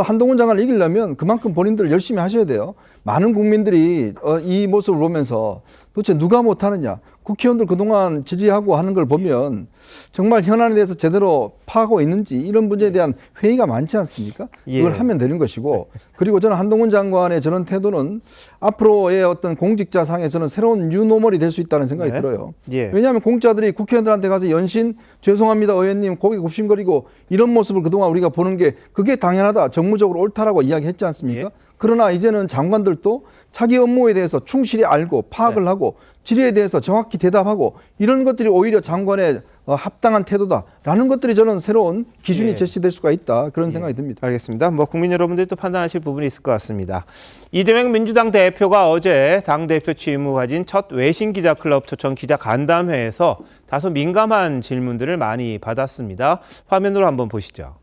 한동훈 장관을 이기려면 그만큼 본인들 열심히 하셔야 돼요. 많은 국민들이 이 모습을 보면서 도대체 누가 못하느냐. 국회의원들 그동안 질의하고 하는 걸 보면 정말 현안에 대해서 제대로 파악하고 있는지 이런 문제에 대한 회의가 많지 않습니까? 그걸 하면 되는 것이고 그리고 저는 한동훈 장관의 저런 태도는 앞으로의 어떤 공직자상에서는 새로운 뉴노멀이 될 수 있다는 생각이 들어요. 왜냐하면 공직자들이 국회의원들한테 가서 연신 죄송합니다 의원님 고개 굽신거리고 이런 모습을 그동안 우리가 보는 게 그게 당연하다 정무적으로 옳다라고 이야기했지 않습니까? 그러나 이제는 장관들도 자기 업무에 대해서 충실히 알고 파악을 하고 질의에 대해서 정확히 대답하고 이런 것들이 오히려 장관의 합당한 태도다라는 것들이 저는 새로운 기준이 제시될 수가 있다 그런 생각이 듭니다. 알겠습니다. 뭐 국민 여러분들이 또 판단하실 부분이 있을 것 같습니다. 이재명 민주당 대표가 어제 당대표 취임 후 가진 첫 외신 기자 클럽 초청 기자 간담회에서 다소 민감한 질문들을 많이 받았습니다. 화면으로 한번 보시죠.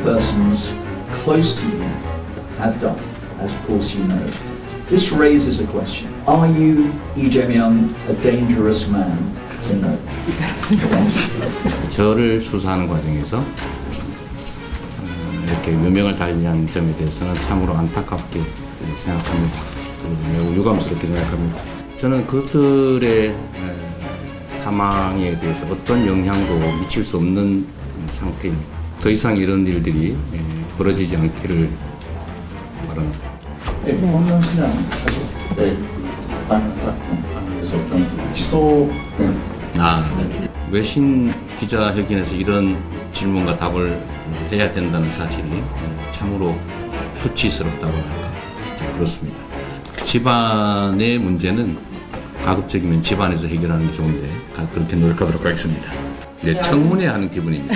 Persons close to you have done, as of course you know. This raises a question. Are you, Lee Jae-myung, a dangerous man to know? 저를 수사하는 과정에서 이렇게 유명을 달리한 점에 대해서는 참으로 안타깝게 생각합니다. 그리고 매우 유감스럽게 생각합니다. 저는 그들의 사망에 대해서 어떤 영향도 미칠 수 없는 상태입니다. 더 이상 이런 일들이 벌어지지 않기를 바랍니다. 네, 황교안 씨는 사실 그때 그래서 좀 기소. 외신 기자회견에서 이런 질문과 답을 해야 된다는 사실이 참으로 수치스럽다고 할까 그렇습니다. 집안의 문제는 가급적이면 집안에서 해결하는 게 좋은데 그렇게 노력하도록 하겠습니다. 이제 청문회 하는 기분입니다.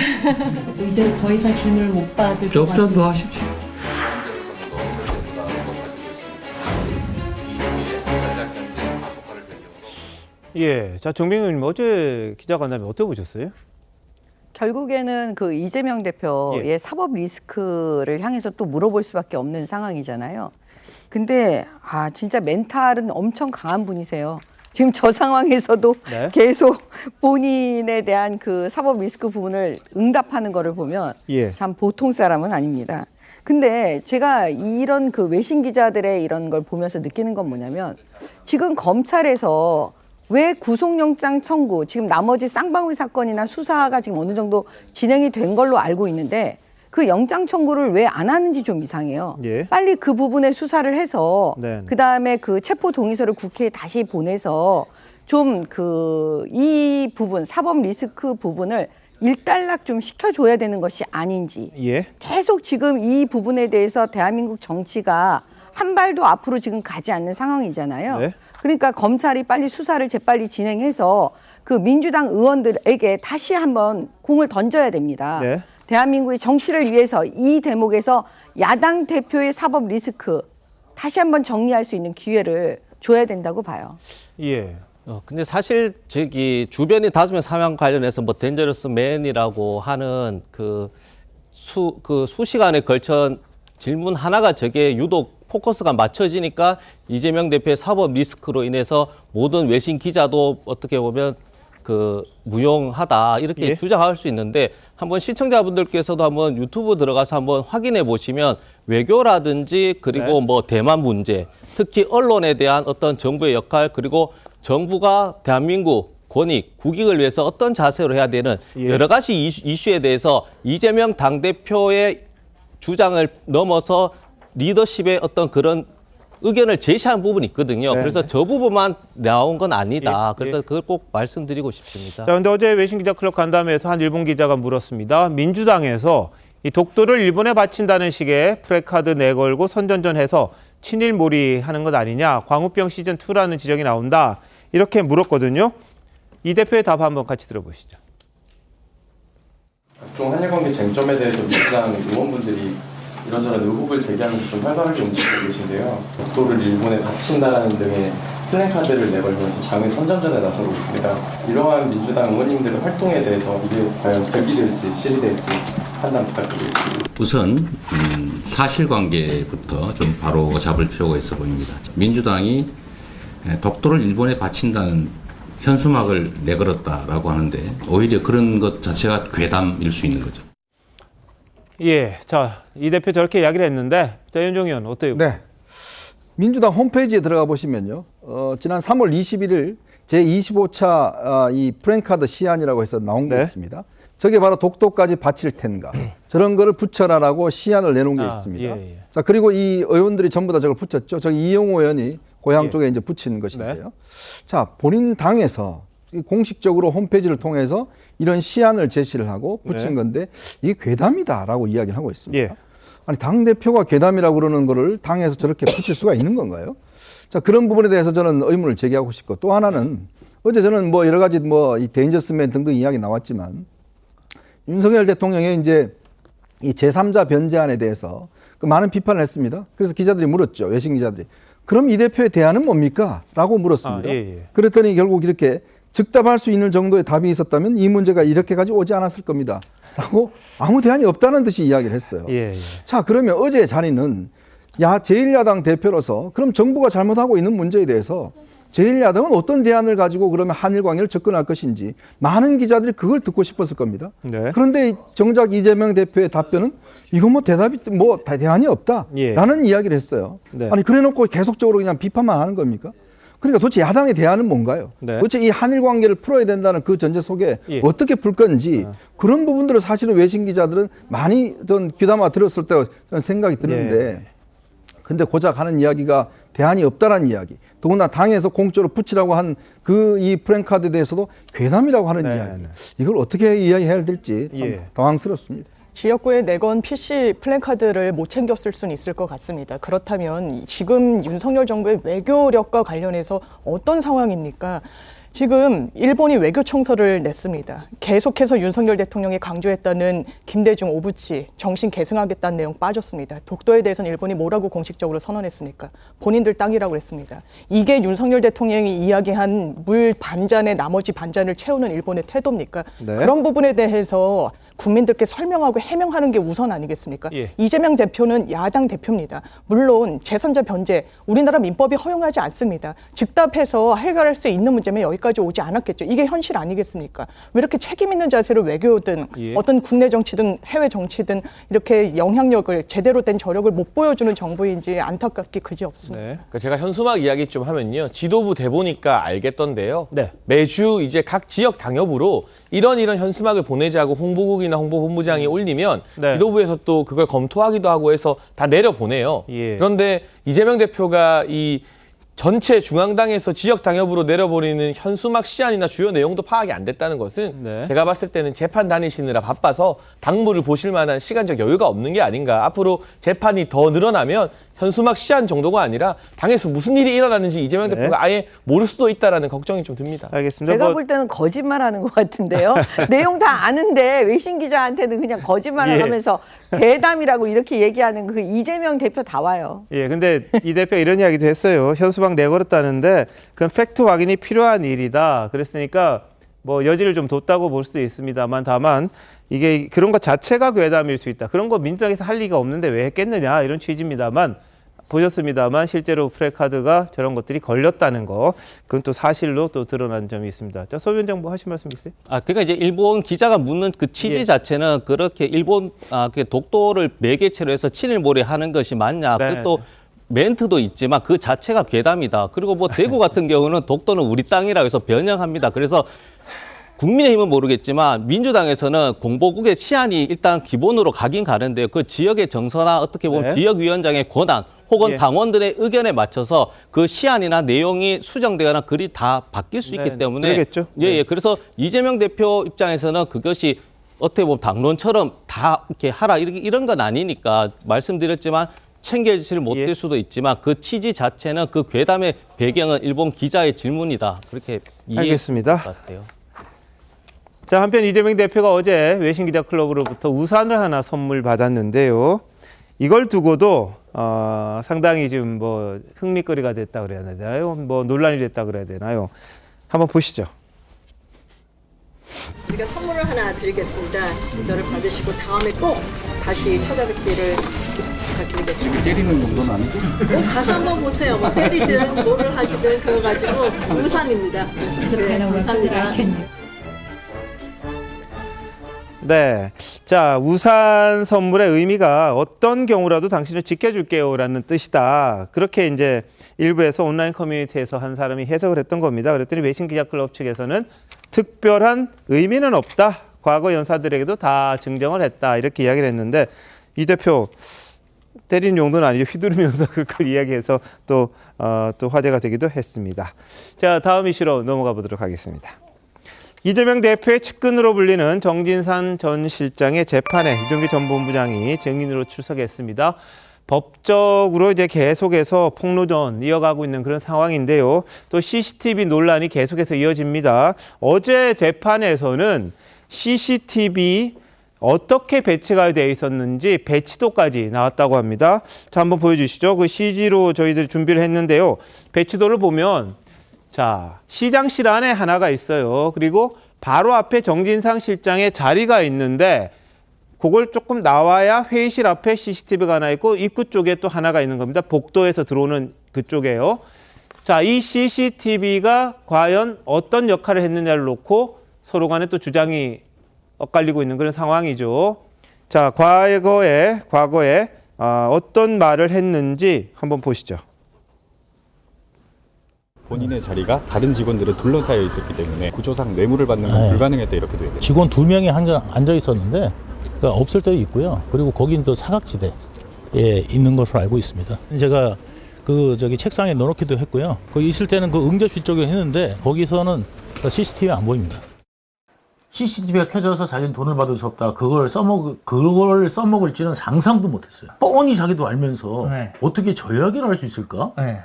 이제 더 이상 질문을 못 받을 것 접전도 같습니다. 하십시오. 예, 자 정병훈 의원님 어제 기자간담회 어떻게 보셨어요? 결국에는 그 이재명 대표의 사법 리스크를 향해서 또 물어볼 수밖에 없는 상황이잖아요. 근데 진짜 멘탈은 엄청 강한 분이세요. 지금 저 상황에서도 네. 계속 본인에 대한 그 사법 리스크 부분을 응답하는 거를 보면 예. 참 보통 사람은 아닙니다. 근데 제가 이런 그 외신 기자들의 이런 걸 보면서 느끼는 건 뭐냐면 지금 검찰에서 왜 구속영장 청구, 지금 나머지 쌍방울 사건이나 수사가 지금 어느 정도 진행이 된 걸로 알고 있는데 그 영장 청구를 왜 안 하는지 좀 이상해요. 예. 빨리 그 부분에 수사를 해서 네. 그다음에 그 체포 동의서를 국회에 다시 보내서 좀 이 부분, 사법 리스크 부분을 일단락 좀 시켜줘야 되는 것이 아닌지. 예. 계속 지금 이 부분에 대해서 대한민국 정치가 한 발도 앞으로 지금 가지 않는 상황이잖아요. 네. 그러니까 검찰이 빨리 수사를 재빨리 진행해서 그 민주당 의원들에게 다시 한번 공을 던져야 됩니다. 네. 대한민국의 정치를 위해서 이 대목에서 야당 대표의 사법 리스크 다시 한번 정리할 수 있는 기회를 줘야 된다고 봐요. 예. 근데 사실 저기 주변인 5명 사망 관련해서 뭐 덴저러스 맨이라고 하는 수시간에 걸쳐 질문 하나가 저게 유독 포커스가 맞춰지니까 이재명 대표의 사법 리스크로 인해서 모든 외신 기자도 어떻게 보면 무용하다 이렇게 예. 주장할 수 있는데 한번 시청자분들께서도 한번 유튜브 들어가서 한번 확인해 보시면 외교라든지 그리고 네. 뭐 대만 문제, 특히 언론에 대한 어떤 정부의 역할 그리고 정부가 대한민국 권익, 국익을 위해서 어떤 자세로 해야 되는 예. 여러 가지 이슈에 대해서 이재명 당대표의 주장을 넘어서 리더십의 어떤 그런 의견을 제시한 부분이 있거든요. 네. 그래서 저 부분만 나온 건 아니다. 예, 그래서 예. 그걸 꼭 말씀드리고 싶습니다. 자, 근데 어제 외신기자클럽 간담회에서 한 일본 기자가 물었습니다. 민주당에서 이 독도를 일본에 바친다는 식의 프레카드 내걸고 선전전해서 친일몰이하는 것 아니냐. 광우병 시즌2라는 지적이 나온다. 이렇게 물었거든요. 이 대표의 답 한번 같이 들어보시죠. 각종 한일관계 쟁점에 대해서 민주당 의원분들이 이런저런 의혹을 제기하면서 좀 활발하게 움직이고 계신데요. 독도를 일본에 바친다는 등의 플래카드를 내걸면서 장외 선전전에 나서고 있습니다. 이러한 민주당 의원님들의 활동에 대해서 이게 과연 득이 될지 실이 될지 판단 부탁드리겠습니다. 우선 사실관계부터 좀 바로 잡을 필요가 있어 보입니다. 민주당이 독도를 일본에 바친다는 현수막을 내걸었다라고 하는데 오히려 그런 것 자체가 괴담일 수 있는 거죠. 예, 자, 이 대표 저렇게 이야기를 했는데, 자, 윤종희 의원 어때요? 네. 민주당 홈페이지에 들어가 보시면요. 지난 3월 21일 제25차 이 프랭카드 시안이라고 해서 나온 게 있습니다. 저게 바로 독도까지 바칠 텐가. 저런 거를 붙여라라고 시안을 내놓은 게 있습니다. 예. 자, 그리고 이 의원들이 전부 다 저걸 붙였죠. 저기 이용호 의원이 고향 쪽에 이제 붙인 것인데요. 네. 자, 본인 당에서 공식적으로 홈페이지를 통해서 이런 시안을 제시를 하고 붙인 네. 건데 이게 괴담이다라고 이야기를 하고 있습니다. 예. 아니 당대표가 괴담이라고 그러는 거를 당에서 저렇게 붙일 수가 있는 건가요? 자, 그런 부분에 대해서 저는 의문을 제기하고 싶고 또 하나는 어제 저는 뭐 여러 가지 뭐 이 데인저스맨 등등 이야기 나왔지만 윤석열 대통령의 이제 이 제3자 변제안에 대해서 그 많은 비판을 했습니다. 그래서 기자들이 물었죠. 외신 기자들이. 그럼 이 대표의 대안은 뭡니까? 라고 물었습니다. 그랬더니 결국 이렇게 즉답할 수 있는 정도의 답이 있었다면 이 문제가 이렇게까지 오지 않았을 겁니다. 라고 아무 대안이 없다는 듯이 이야기를 했어요. 자, 그러면 어제의 자리는 제1야당 대표로서 그럼 정부가 잘못하고 있는 문제에 대해서 제1야당은 어떤 대안을 가지고 그러면 한일 관계를 접근할 것인지 많은 기자들이 그걸 듣고 싶었을 겁니다. 네. 그런데 정작 이재명 대표의 답변은 이거 뭐 대답이 뭐 대안이 없다라는 이야기를 했어요. 네. 아니 그래놓고 계속적으로 그냥 비판만 하는 겁니까? 그러니까 도대체 야당의 대안은 뭔가요? 네. 도대체 이 한일 관계를 풀어야 된다는 그 전제 속에 어떻게 풀 건지 그런 부분들을 사실은 외신 기자들은 많이 전 귀담아 들었을 때 저는 생각이 드는데 근데 고작 하는 이야기가 대안이 없다라는 이야기. 더구나 당에서 공적으로 붙이라고 한 그 이 프랭카드에 대해서도 괴담이라고 하는 이야기. 이걸 어떻게 이야기해야 될지 참 당황스럽습니다. 지역구에 내건 PC 플랜카드를 못 챙겼을 수는 있을 것 같습니다. 그렇다면 지금 윤석열 정부의 외교력과 관련해서 어떤 상황입니까? 지금 일본이 외교 청서를 냈습니다. 계속해서 윤석열 대통령이 강조했다는 김대중 오부치 정신 계승하겠다는 내용 빠졌습니다. 독도에 대해서는 일본이 뭐라고 공식적으로 선언했습니까? 본인들 땅이라고 했습니다. 이게 윤석열 대통령이 이야기한 물 반잔에 나머지 반잔을 채우는 일본의 태도입니까? 네. 그런 부분에 대해서 국민들께 설명하고 해명하는 게 우선 아니겠습니까? 예. 이재명 대표는 야당 대표입니다. 물론 제3자 변제, 우리나라 민법이 허용하지 않습니다. 즉답해서 해결할 수 있는 문제면 여기까지 오지 않았겠죠. 이게 현실 아니겠습니까? 왜 이렇게 책임 있는 자세로 외교든 예. 어떤 국내 정치든 해외 정치든 이렇게 영향력을 제대로 된 저력을 못 보여주는 정부인지 안타깝기 그지없습니다. 네. 그러니까 제가 현수막 이야기 좀 하면요. 지도부 대보니까 알겠던데요. 네. 매주 이제 각 지역 당협으로 이런 현수막을 보내자고 홍보국이나 홍보본부장이 올리면 네. 지도부에서 또 그걸 검토하기도 하고 해서 다 내려보내요. 예. 그런데 이재명 대표가 이 전체 중앙당에서 지역 당협으로 내려버리는 현수막 시안이나 주요 내용도 파악이 안 됐다는 것은 네. 제가 봤을 때는 재판 다니시느라 바빠서 당무를 보실 만한 시간적 여유가 없는 게 아닌가. 앞으로 재판이 더 늘어나면 현수막 시안 정도가 아니라 당에서 무슨 일이 일어났는지 이재명 대표가 아예 모를 수도 있다라는 걱정이 좀 듭니다. 알겠습니다. 제가 볼 때는 거짓말하는 것 같은데요. 내용 다 아는데 외신 기자한테는 그냥 거짓말을 예. 하면서 대담이라고 이렇게 얘기하는 그 이재명 대표 다 와요. 예, 근데 이 대표 이런 이야기도 했어요. 현수막 내걸었다는데 그건 팩트 확인이 필요한 일이다. 그랬으니까 뭐 여지를 좀 뒀다고 볼 수도 있습니다만 다만 이게 그런 것 자체가 괴담일 수 있다. 그런 거 민주당에서 할 리가 없는데 왜 했겠느냐 이런 취지입니다만 보셨습니다만 실제로 프레카드가 저런 것들이 걸렸다는 거 그건 또 사실로 또 드러난 점이 있습니다. 자, 소 위원장 뭐 하실 말씀 있어요? 그러니까 이제 일본 기자가 묻는 그 취지 예. 자체는 그렇게 일본 그 독도를 매개체로 해서 친일몰이하는 것이 맞냐? 네. 그것도 멘트도 있지만 그 자체가 괴담이다. 그리고 뭐 대구 같은 경우는 독도는 우리 땅이라고 해서 변형합니다. 그래서 국민의힘은 모르겠지만 민주당에서는 공보국의 시안이 일단 기본으로 가긴 가는데요. 그 지역의 정서나 어떻게 보면 네. 지역위원장의 권한 혹은 예. 당원들의 의견에 맞춰서 그 시안이나 내용이 수정되거나 글이 다 바뀔 수 있기 네, 때문에 그러겠죠. 예, 그래서 이재명 대표 입장에서는 그것이 어떻게 보면 당론처럼 다 이렇게 하라 이런 건 아니니까 말씀드렸지만 챙겨지지를 못할 수도 있지만 그 취지 자체는 그 괴담의 배경은 일본 기자의 질문이다. 그렇게 알겠습니다. 이해할 것 같아요. 자, 한편 이재명 대표가 어제 외신기자클럽으로부터 우산을 하나 선물 받았는데요. 이걸 두고도 상당히 지금 뭐 흥미거리가 됐다 그래야 되나요? 뭐 논란이 됐다 그래야 되나요? 한번 보시죠. 우리가 선물을 하나 드리겠습니다. 이거를 받으시고 다음에 꼭 다시 찾아뵙기를 부탁드리겠습니다. 때리는 정도는 아니고? 가서 한번 보세요. 뭐 때리든 뭐를 하시든 그거 가지고 우산입니다. 네, 감사합니다. 네. 자, 우산 선물의 의미가 어떤 경우라도 당신을 지켜줄게요라는 뜻이다. 그렇게 이제 일부에서 온라인 커뮤니티에서 한 사람이 해석을 했던 겁니다. 그랬더니 외신기자클럽 측에서는 특별한 의미는 없다. 과거 연사들에게도 다 증정을 했다. 이렇게 이야기를 했는데 이 대표 때리는 용도는 아니죠. 휘두르면서 그걸 이야기해서 또 화제가 되기도 했습니다. 자, 다음 이슈로 넘어가 보도록 하겠습니다. 이재명 대표의 측근으로 불리는 정진상 전 실장의 재판에 유정규 전 본부장이 증인으로 출석했습니다. 법적으로 이제 계속해서 폭로전 이어가고 있는 그런 상황인데요. 또 CCTV 논란이 계속해서 이어집니다. 어제 재판에서는 CCTV 어떻게 배치가 되어 있었는지 배치도까지 나왔다고 합니다. 자, 한번 보여주시죠. 그 CG로 저희들 준비를 했는데요. 배치도를 보면 자, 시장실 안에 하나가 있어요. 그리고 바로 앞에 정진상 실장의 자리가 있는데 그걸 조금 나와야 회의실 앞에 CCTV가 하나 있고 입구 쪽에 또 하나가 있는 겁니다. 복도에서 들어오는 그쪽에요. 자, 이 CCTV가 과연 어떤 역할을 했느냐를 놓고 서로 간에 또 주장이 엇갈리고 있는 그런 상황이죠. 자, 과거에 어떤 말을 했는지 한번 보시죠. 본인의 자리가 다른 직원들에 둘러싸여 있었기 때문에 구조상 뇌물을 받는 건 불가능했다 이렇게 돼요. 직원 2명이 앉아 있었는데 그러니까 없을 때도 있고요. 그리고 거기는 또 사각지대에 있는 것으로 알고 있습니다. 제가 책상에 넣어놓기도 했고요. 거기 있을 때는 그 응접실 쪽에 했는데 거기서는 CCTV 안 보입니다. CCTV가 켜져서 자기는 돈을 받을 수 없다. 그걸 써먹을지는 상상도 못했어요. 뻔히 자기도 알면서 네. 어떻게 저 이야기를 할 수 있을까? 네.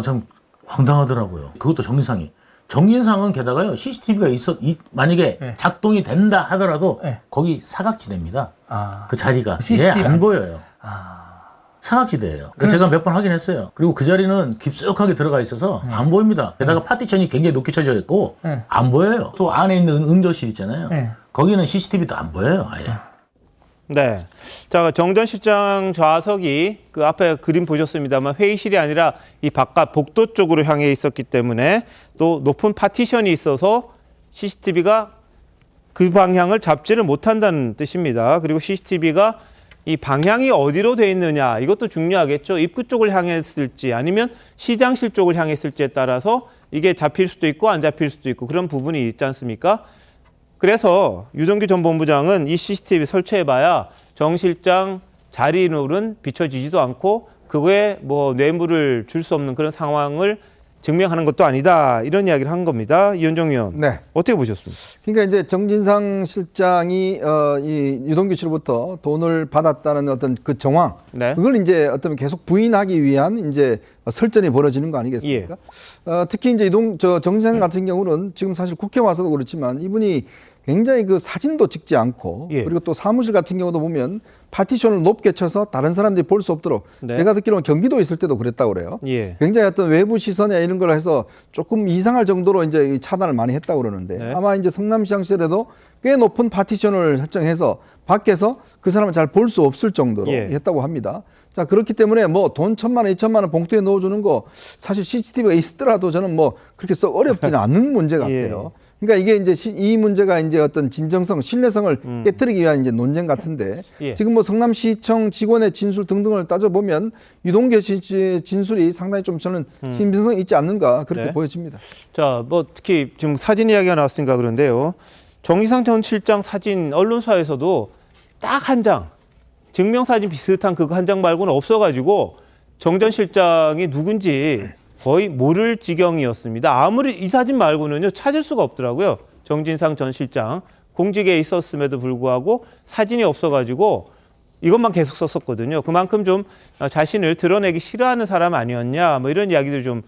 참 황당하더라고요. 그것도 정진상이. 정진상은 게다가요, CCTV가 만약에 네. 작동이 된다 하더라도 네. 거기 사각지대입니다. 아. 그 자리가. CCTV 안 보여요. 아. 사각지대예요. 제가 몇 번 확인했어요. 그리고 그 자리는 깊숙하게 들어가 있어서 안 보입니다. 게다가 파티션이 굉장히 높게 쳐져 있고 안 보여요. 또 안에 있는 응조실 있잖아요. 거기는 CCTV도 안 보여요. 아예. 네. 자, 정 전 실장 좌석이 그 앞에 그림 보셨습니다만 회의실이 아니라 이 바깥 복도 쪽으로 향해 있었기 때문에 또 높은 파티션이 있어서 CCTV가 그 방향을 잡지를 못한다는 뜻입니다. 그리고 CCTV가 이 방향이 어디로 돼 있느냐 이것도 중요하겠죠. 입구 쪽을 향했을지 아니면 시장실 쪽을 향했을지에 따라서 이게 잡힐 수도 있고 안 잡힐 수도 있고 그런 부분이 있지 않습니까? 그래서 유동규 전 본부장은 이 CCTV 설치해봐야 정 실장 자리는 비춰지지도 않고 그거에 뭐 뇌물을 줄 수 없는 그런 상황을 증명하는 것도 아니다. 이런 이야기를 한 겁니다. 이현정 의원. 네. 어떻게 보셨습니까? 그러니까 이제 정진상 실장이 이 유동규 씨로부터 돈을 받았다는 어떤 그 정황, 네. 그걸 이제 어떤 계속 부인하기 위한 이제 설전이 벌어지는 거 아니겠습니까? 특히 이제 정진상 같은 경우는 지금 사실 국회 와서도 그렇지만 이분이 굉장히 그 사진도 찍지 않고 그리고 또 사무실 같은 경우도 보면 파티션을 높게 쳐서 다른 사람들이 볼 수 없도록 제가 듣기로는 경기도 있을 때도 그랬다고 그래요. 굉장히 어떤 외부 시선에 이런 걸 해서 조금 이상할 정도로 이제 차단을 많이 했다고 그러는데 아마 이제 성남시장 시절에도 꽤 높은 파티션을 설정해서 밖에서 그 사람을 잘 볼 수 없을 정도로 했다고 합니다. 자, 그렇기 때문에 뭐 돈 1,000만 원, 2,000만 원 봉투에 넣어주는 거 사실 CCTV가 있더라도 저는 뭐 그렇게 썩 어렵지는 않는 문제 같아요. 그러니까 이게 이제 이 문제가 이제 어떤 진정성, 신뢰성을 깨뜨리기 위한 이제 논쟁 같은데 지금 뭐 성남시청 직원의 진술 등등을 따져보면 유동규 씨의 진술이 상당히 좀 저는 신빙성이 있지 않는가 그렇게 보여집니다. 자, 뭐 특히 지금 사진 이야기가 나왔으니까 그런데요. 정진상 전 실장 사진 언론사에서도 딱 한 장, 증명사진 비슷한 그거 한 장 말고는 없어가지고 정 전 실장이 누군지 거의 모를 지경이었습니다. 아무리 이 사진 말고는요 찾을 수가 없더라고요. 정진상 전 실장 공직에 있었음에도 불구하고 사진이 없어가지고 이것만 계속 썼었거든요. 그만큼 좀 자신을 드러내기 싫어하는 사람 아니었냐 뭐 이런 이야기들 좀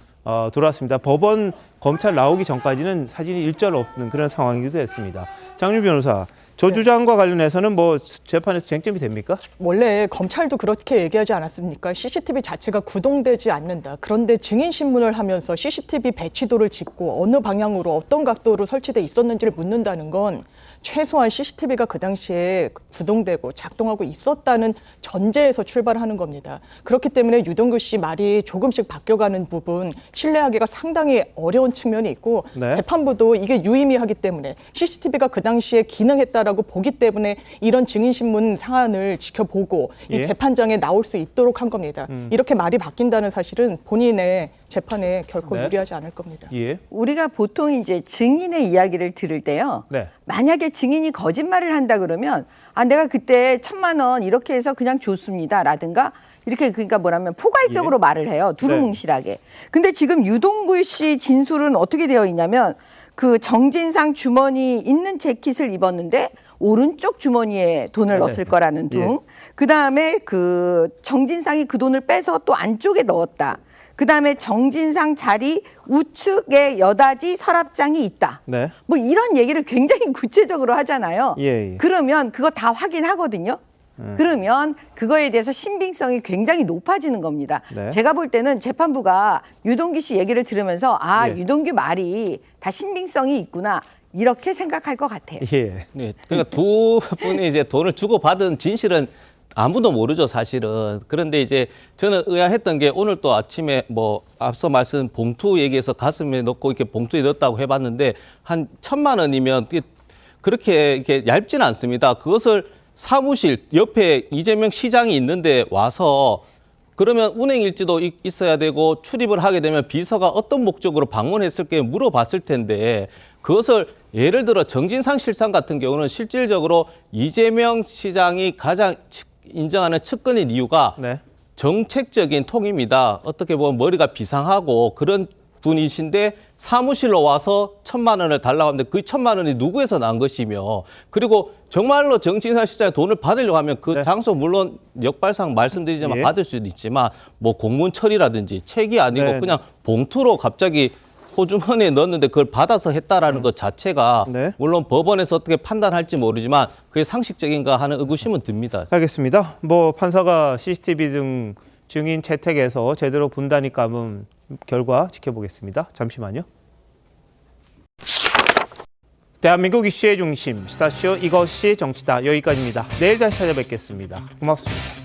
돌아왔습니다. 법원 검찰 나오기 전까지는 사진이 일절 없는 그런 상황이기도 했습니다. 장윤 변호사. 저 주장과 관련해서는 뭐 재판에서 쟁점이 됩니까? 원래 검찰도 그렇게 얘기하지 않았습니까? CCTV 자체가 구동되지 않는다. 그런데 증인 신문을 하면서 CCTV 배치도를 짚고 어느 방향으로 어떤 각도로 설치돼 있었는지를 묻는다는 건 최소한 CCTV가 그 당시에 구동되고 작동하고 있었다는 전제에서 출발하는 겁니다. 그렇기 때문에 유동규 씨 말이 조금씩 바뀌어가는 부분 신뢰하기가 상당히 어려운 측면이 있고 재판부도 이게 유의미하기 때문에 CCTV가 그 당시에 기능했다라고 보기 때문에 이런 증인신문 사안을 지켜보고 이 재판장에 나올 수 있도록 한 겁니다. 이렇게 말이 바뀐다는 사실은 본인의 재판에 결코 유리하지 않을 겁니다. 우리가 보통 이제 증인의 이야기를 들을 때요. 만약에 증인이 거짓말을 한다 그러면 내가 그때 1,000만 원 이렇게 해서 그냥 줬습니다라든가 이렇게 그러니까 뭐라면 포괄적으로 말을 해요. 두루뭉실하게. 근데 지금 유동규 씨 진술은 어떻게 되어 있냐면 그 정진상 주머니 있는 재킷을 입었는데 오른쪽 주머니에 돈을 넣었을 거라는 둥. 그다음에 그 정진상이 그 돈을 빼서 또 안쪽에 넣었다. 그다음에 정진상 자리 우측에 여닫이 서랍장이 있다. 뭐 이런 얘기를 굉장히 구체적으로 하잖아요. 그러면 그거 다 확인하거든요. 그러면 그거에 대해서 신빙성이 굉장히 높아지는 겁니다. 제가 볼 때는 재판부가 유동규 씨 얘기를 들으면서 유동규 말이 다 신빙성이 있구나. 이렇게 생각할 것 같아요. 네, 그러니까 두 분이 이제 돈을 주고 받은 진실은 아무도 모르죠, 사실은. 그런데 이제 저는 의아했던 게 오늘 또 아침에 뭐 앞서 말씀 봉투 얘기해서 가슴에 넣고 이렇게 봉투에 넣었다고 해봤는데 한 1,000만 원이면 그렇게 이렇게 얇지는 않습니다. 그것을 사무실 옆에 이재명 시장이 있는데 와서 그러면 운행일지도 있어야 되고 출입을 하게 되면 비서가 어떤 목적으로 방문했을까 물어봤을 텐데 그것을 예를 들어 정진상 실장 같은 경우는 실질적으로 이재명 시장이 가장 인정하는 측근인 이유가 정책적인 통입니다. 어떻게 보면 머리가 비상하고 그런 분이신데 사무실로 와서 1,000만 원을 달라고 하는데 그 1,000만 원이 누구에서 난 것이며 그리고 정말로 정치인사 실장에 돈을 받으려고 하면 그 장소 물론 역발상 말씀드리지만 받을 수도 있지만 뭐 공문 처리라든지 책이 아니고 그냥 봉투로 갑자기 호주머니에 넣었는데 그걸 받아서 했다라는 것 자체가 물론 법원에서 어떻게 판단할지 모르지만 그게 상식적인가 하는 의구심은 듭니다. 알겠습니다. 뭐 판사가 CCTV 등 증인 채택에서 제대로 본다니 감은 결과 지켜보겠습니다. 잠시만요. 대한민국 이슈의 중심 시사쇼 이것이 정치다. 여기까지입니다. 내일 다시 찾아뵙겠습니다. 고맙습니다.